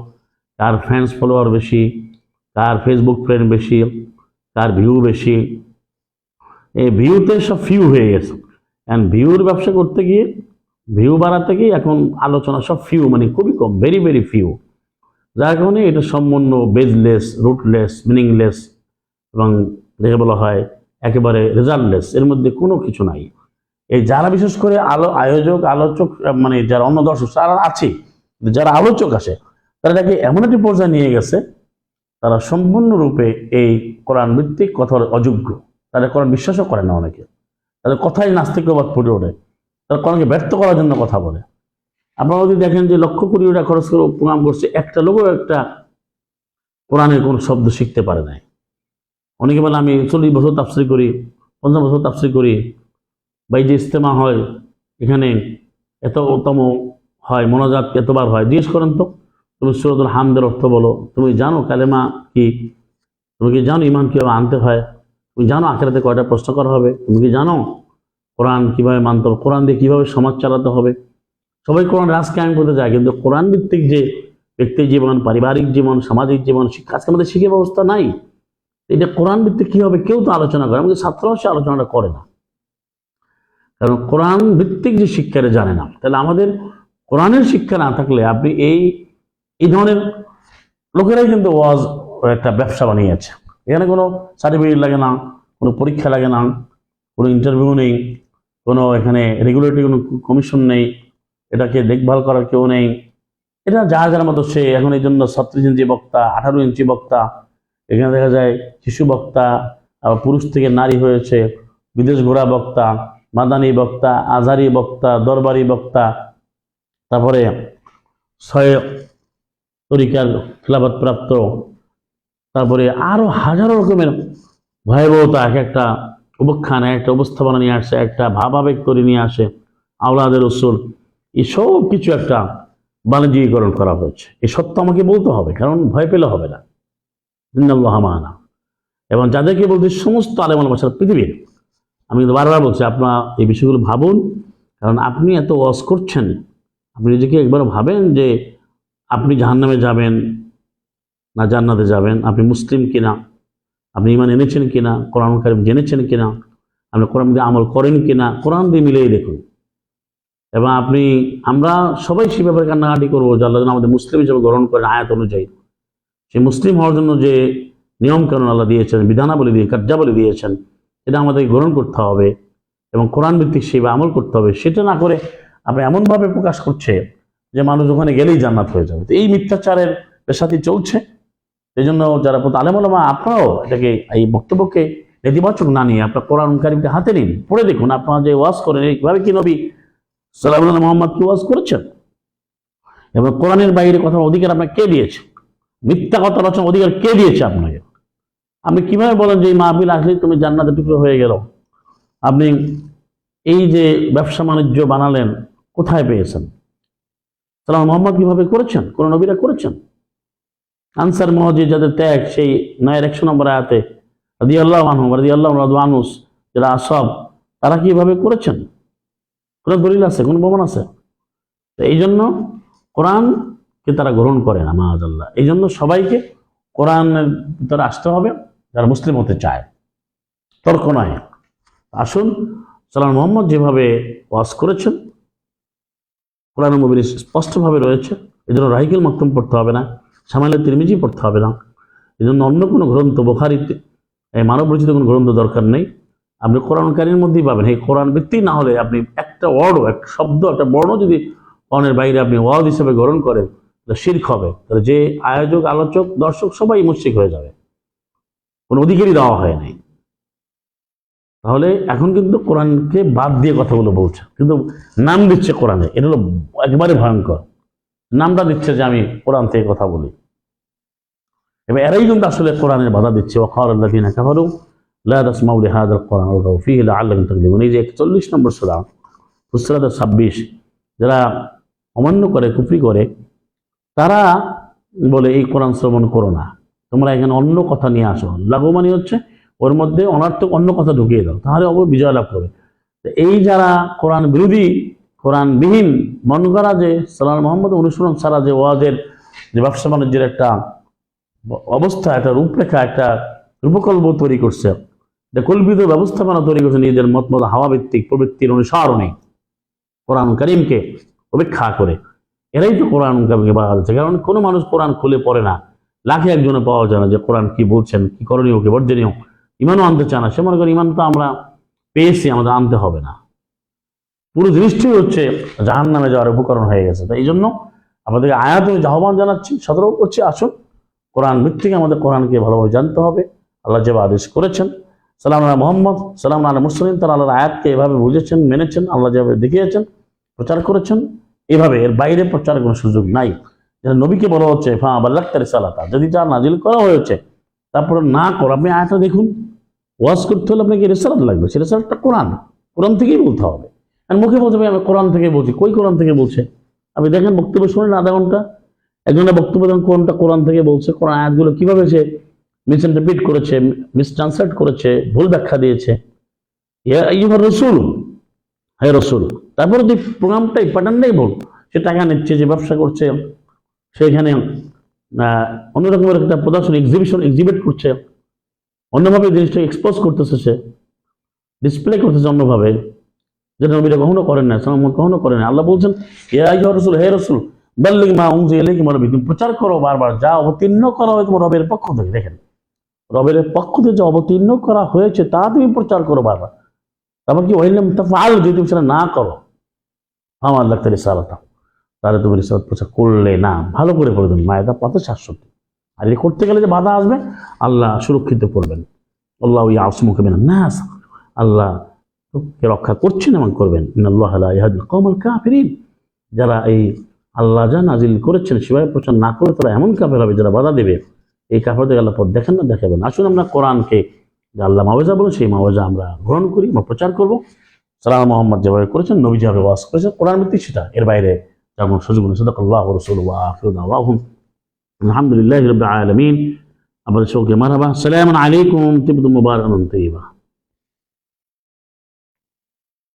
[SPEAKER 1] কার ফ্যান্স ফলোয়ার বেশি, কার ফেসবুক ফ্রেন্ড বেশি, কার ভিউ বেশি। এই ভিউতে সব ফিউ হয়ে গেছে। অ্যান্ড ভিউর ব্যবসা করতে গিয়ে, ভিউ বাড়াতে গিয়ে এখন আলোচনা সব ফিউ, মানে খুবই কম, ভেরি ভেরি ফিউ। যার কারণে এটা সম্পূর্ণ বেজলেস, রুটলেস, মিনিংলেস, এবং দেখে বলা হয় একেবারে রেজাল্টলেস, এর মধ্যে কোনো কিছু নাই। এই যারা বিশেষ করে আয়োজক, আলোচক, মানে যারা অন্য দর্শক তারা আছে, যারা আলোচক আসে, তারা এটাকে এমন একটি পর্যায়ে নিয়ে গেছে, তারা সম্পূর্ণরূপে এই কোরআন ভিত্তিক কথার অযোগ্য। তারা কোরআন বিশ্বাসও করে না, অনেকে তাদের কথাই নাস্তিকবাদ ফুটে ওঠে, তারা কোরআনকে ব্যর্থ করার জন্য কথা বলে। আপনারা যদি দেখেন যে লক্ষ কোটি টাকা খরচ করে প্রোগ্রাম করছে, একটা লোকও একটা কোরআনের কোনো শব্দ শিখতে পারে নাই। অনেকে বলে আমি 40 বছর তাফসীর করি, 50 বছর তাফসীর করি, বা এই যে ইস্তেমা হয় এখানে এততম হয়, মোনাজাত এতবার হয়, জিজ্ঞেস করেন তো, তুমি সূরাতুল হামদের অর্থ বলো, তুমি জানো কালেমা কি, তুমি কি জানো ঈমান কীভাবে আনতে হয়, তুমি জানো আখিরাতে কয়টা প্রশ্ন করা হবে, তুমি কি জানো কোরআন কীভাবে মানতে হবে, কোরআন দিয়ে কীভাবে সমাজ চালাতে হবে। সবাই কোরআন রাজ কায়েম করতে যায়, কিন্তু কোরআন ভিত্তিক যে ব্যক্তি জীবন, পারিবারিক জীবন, সামাজিক জীবন, শিক্ষা, আজকে আমাদের শিক্ষা ব্যবস্থা নাই। এটা কোরআন ভিত্তিক কী হবে কেউ তো আলোচনা করে, আমাদের ছাত্ররাও সে আলোচনাটা করে না, কারণ কোরআন ভিত্তিক যে শিক্ষাটা জানে না। তাহলে আমাদের কোরআনের শিক্ষা না থাকলে আপনি এই ধরনের লোকেরাই কিন্তু ওয়াজ একটা ব্যবসা বানিয়েছে। এখানে কোনো সার্টিফিকেট লাগে না, কোনো পরীক্ষা লাগে না, কোনো ইন্টারভিউ নেই, কোনো এখানে রেগুলেটরি কোনো কমিশন নেই, এটাকে দেখভাল করার কেউ নেই। এটা যার যার মতো সে এখন এই জন্য 36 ইঞ্চি বক্তা, 18 ইঞ্চি বক্তা, এখানে দেখা যায় শিশু বক্তা, আবার পুরুষ থেকে নারী হয়েছে, বিদেশ ঘোরা বক্তা, মাদানী বক্তা, আজহারি বক্তা, দরবারি বক্তা, তারপরে 6 তরিকার খেলাফত প্রাপ্ত, তারপরে আরো হাজারো রকমের ভয়াবহতা, এক একটা উপাখ্যান, একটা উপস্থাপনা নিয়ে আসে, একটা ভাবাবেগ করে নিয়ে আসে, আওলাদের রসুল, এই সব কিছু একটা বাণিজ্যিকরণ করা হয়েছে। এই সত্য আমাকে বলতে হবে, কারণ ভয় পেলে হবে না। ইন্নাল্লাহা মা'ানা। এবং যাদেরকে বলতে সমস্ত আলেম ওলামা সারা পৃথিবীর, আমি কিন্তু বারবার বলছি আপনারা এই বিষয়গুলো ভাবুন, কারণ আপনি এত ওয়াজ করছেন, আপনি নিজেকে একবার ভাবেন যে আপনি জাহান্নামে যাবেন না জান্নাতে যাবেন, আপনি মুসলিম কিনা, আপনি ঈমান এনেছেন কিনা, কোরআন কারীম জেনেছেন কিনা, আপনি কোরআন দিয়ে আমল করেন কিনা, কোরআন দিয়ে মিলিয়ে দেখুন। এবং আমরা সবাই সে ব্যাপারে কান্নাকাটি করবো যে আল্লাহ যেন আমাদের মুসলিম হিসেবে গ্রহণ করেন আয়াত অনুযায়ী। সেই মুসলিম হওয়ার জন্য যে নিয়ম কানুন আল্লাহ দিয়েছেন, বিধানাবলী দিয়ে কার্যাবলী দিয়েছেন, এটা আমাদের গ্রহণ করতে হবে এবং কোরআন ভিত্তিক সেবা আমল করতে হবে। সেটা না করে আপনি এমনভাবে প্রকাশ করছে যে মানুষ ওখানে গেলেই জান্নাত হয়ে যাবে। তো এই মিথ্যাচারের পেশাটি চলছে। এই জন্য যারা আলেম ওলামা, আপনারাও এটাকে, এই বক্তব্যকে নেতিবাচক না নিয়ে আপনার কোরআন কারিমকে হাতে নিন, পড়ে দেখুন আপনারা যে ওয়াজ করেন এইভাবে কি নবী সাল্লাল্লাহু আলাইহি মুহাম্মদ কি ওয়াজ করেছেন, এবং কোরআনের বাইরে কথার অধিকার আপনাকে কে দিয়েছে, মিথ্যা কথা রচনার অধিকার কে দিয়েছে আপনাকে? আপনি কিভাবে বলেন যে এই মাহফিল আসলেই তুমি জান্নাতের টুকরো হয়ে গেল? আপনি এই যে ব্যবসা বাণিজ্য বানালেন কোথায় পেয়েছেন? সাল্লাল্লাহু মুহাম্মদ কিভাবে করেছেন? কোন নবীরা করেছেন? আনসার মুহাজির যাদের ত্যাগ, সেই 9-100 নম্বর আয়াতে রাদিয়াল্লাহু আনহুম রাদিয়াল্লাহু আনহু যারা আসহাব, তারা কিভাবে করেছেন? কোন দলিল আছে? কোন প্রমাণ আছে? এই জন্য কোরআনকে তারা গ্রহণ করে না, মাআযাল্লাহ। এই জন্য সবাইকে কোরআনের ভিতরে আসতে হবে যারা মুসলিম হতে চায়, তর্ক নয়। আসুন, সাল্লাল্লাহু মুহাম্মদ যেভাবে ওয়াজ করেছেন কোরআন মুবিন স্পষ্টভাবে রয়েছে। এই জন্য রাহিকুল মাকতুম পড়তে হবে না, শামাইলে তিরমিজি পড়তে হবে না। এই জন্য অন্য কোনো গ্রন্থ, বুখারীতে মানব রচিত কোনো গ্রন্থ দরকার নেই। আপনি কোরআন কারীমের মধ্যেই পাবেন। এই কোরআন ভিত্তিক না হলে আপনি একটা ওয়ার্ডও, একটা শব্দ, একটা বর্ণ যদি কোরআনের বাইরে আপনি ওয়াজ হিসেবে গ্রহণ করেন, তাহলে শিরক হবে। তাহলে যে আয়োজক, আলোচক, দর্শক সবাই মুশরিক হয়ে যাবে, কোনো অধিকারই দেওয়া হয় নাই। তাহলে এখন কিন্তু কোরআনকে বাদ দিয়ে কথাগুলো বলছে, কিন্তু নাম দিচ্ছে কোরআনে। এটা হলো একেবারে ভয়ঙ্কর। নামটা দিচ্ছে যে আমি কোরআন থেকে কথা বলি। এবার এরাই কিন্তু আসলে কোরআনের বাধা দিচ্ছে। ওয়াকালাল্লাযীনা কাফারু লা তাসমাউ লিহাযাল কোরআন ওয়ালগাউ ফীহি লাআল্লাকুম তাগলিবুন। এই যে 41 নম্বর সূরা ফুসসিলাত 26, যারা অমান্য করে, কুফরি করে, তারা বলে এই কোরআন শ্রবণ করো না, তোমরা এখানে অন্য কথা নিয়ে আসো। লাগু মানে হচ্ছে ওর মধ্যে অনর্থক অন্য কথা ঢুকিয়ে দাও, তাহলে অবশ্যই বিজয় লাভ করবে। এই যারা কোরআন বিরোধী, কোরআনবিহীন, মন করা যে সাল্লাল্লাহু মুহাম্মদ অনুসরণ ছাড়া যে ওয়াজের, যে ব্যবসা বাণিজ্যের একটা অবস্থা, একটা রূপরেখা, একটা রূপকল্প তৈরি করছে, কল্পিত ব্যবস্থাপনা তৈরি করছে নিজেদের মত হাওয়া ভিত্তিক প্রবৃত্তির অনুসারণে কোরআন কারীমকে উপেক্ষা করে, এরাই তো কোরআন কারীমকে বাধা দিচ্ছে। কারণ কোনো মানুষ কোরআন খুলে পড়ে না, লাখে একজনে পাওয়া যায় না যে কোরআন কি বলছেন, কি করণীয়, কি বর্জনীয়। ইমানও আনতে চায় না। সে মনে করে ইমান তো আমরা পেয়েছি, আমাদের আনতে হবে না। পুরো জিনিসটাই হচ্ছে জাহান্নামে যাওয়ার উপকরণ হয়ে গেছে। তাই এই জন্য আমাদেরকে আয়াতে আহ্বান জানাচ্ছি, সতর্ক করছি, আসুন কোরআন ভিত্তিক আমাদের কোরআনকে ভালোভাবে জানতে হবে। আল্লাহ যেভাবে আদেশ করেছেন, সাল্লাল্লাহু আলাইহি মুহাম্মদ সাল্লাল্লাহু আলাইহি মুসলিম, তারা আল্লাহর আয়াতকে এভাবে বুঝেছেন, মেনেছেন, আল্লাহ যেভাবে দেখিয়েছেন, প্রচার করেছেন, এভাবে, এর বাইরে প্রচারের কোনো সুযোগ নাই। যেটা নবীকে বলা হচ্ছে ফা বাল্লাগতা রিসালাতা, যদি তা নাজিল করা হয়েছে তারপরে না করো, আপনি আয়াতটা দেখুন। ওয়াজ করতে হলে আপনাকে রিসালাত লাগবে, সেই রিসালাতটা কোরআন থেকেই বলতে হবে। আর মুখে বলতে হবে আমি কোরআন থেকে বলছি, কই কোরআন থেকে বলছে? আপনি দেখেন বক্তব্য শুনেন আধা ঘন্টা, এক ঘন্টা বক্তব্য দেন, কোনটা কোরআন থেকে বলছে, কোরআন আয়াতগুলো কিভাবে সে মিসইন্টারপ্রিট করেছে, মিসট্রান্সলেট করেছে, ভুল ব্যাখ্যা দিয়েছে। ইয়া আইয়ুহার রাসূল, হে রাসূল। তারপরে যে প্রোগ্রামটাই, প্যাটার্নটাই ভুল। সে টাকা নিচ্ছে, যে ব্যবসা করছে, সেখানে অন্যরকমের একটা প্রদর্শন, এক্সিবিট করছে, অন্যভাবে জিনিসটা এক্সপোজ করতেছে, সে ডিসপ্লে করতেছে অন্যভাবে, যেটা নবীরা কখনো করেন না, সাল্লাল্লাহু কখনো করেন না। আল্লাহ বলছেন ইয়া আইয়ুহার রাসূল, হে রাসূল, বাল্লিগ মা উনজিলা ইলাইকা মির রাব্বিক, তুমি প্রচার করো বারবার যা অবতীর্ণ করা হয় তোমার রবের পক্ষ থেকে। দেখেন, রবের পক্ষ থেকে যা অবতীর্ণ করা হয়েছে তা তুমি প্রচার করো বারবার। তারপর কি ওয়াইলাম তাফআল, যদি তুমি সেটা না করো, আমার লাগতে রিসালাতা, তাহলে তুমি রিসালাত প্রচার করলে না। ভালো করে পড়ে দেন মায়েদা 65। আর এই করতে গেলে যে বাধা আসবে, আল্লাহ সুরক্ষিত করবেন। আল্লাহু ইয়াসিমুকা মিনান নাস, আল্লাহ কে রক্ষা করছেন এবং করবেন। ইন্নাল্লাহা লা ইয়াহদিল কওমাল কাফিরিন, যারা এই আল্লাহ যা নাজিল করেছেন সেভাবে প্রচার না করে তারা এমন কাফের হবে যারা বাধা দেবে। এই কাফেরদের আল্লাহ পথ দেখেন না, দেখাবেন। আসুন আমরা কোরআনকে যে আল্লাহ মাওয়াজা বলেন সেই মাওয়াজা আমরা গ্রহণ করি, আমরা প্রচার করবো। সাল্লাল্লাহু মুহাম্মদ যেভাবে করেছেন, নবী যেভাবে ওয়াজ করেছেন, কোরআন ভিত্তিক সেটা, এর বাইরে যেমন সুযোগ নেই। সাদাকাল্লাহু ওয়া রাসূলুহু ওয়া আখিরু দাওয়াহুম আলহামদুলিল্লাহি রাব্বিল আলামিন। আমাদের সবাইকে মারহাবা, আসসালামু আলাইকুম, তিবতুম মুবারাকান তাইয়্যিবা।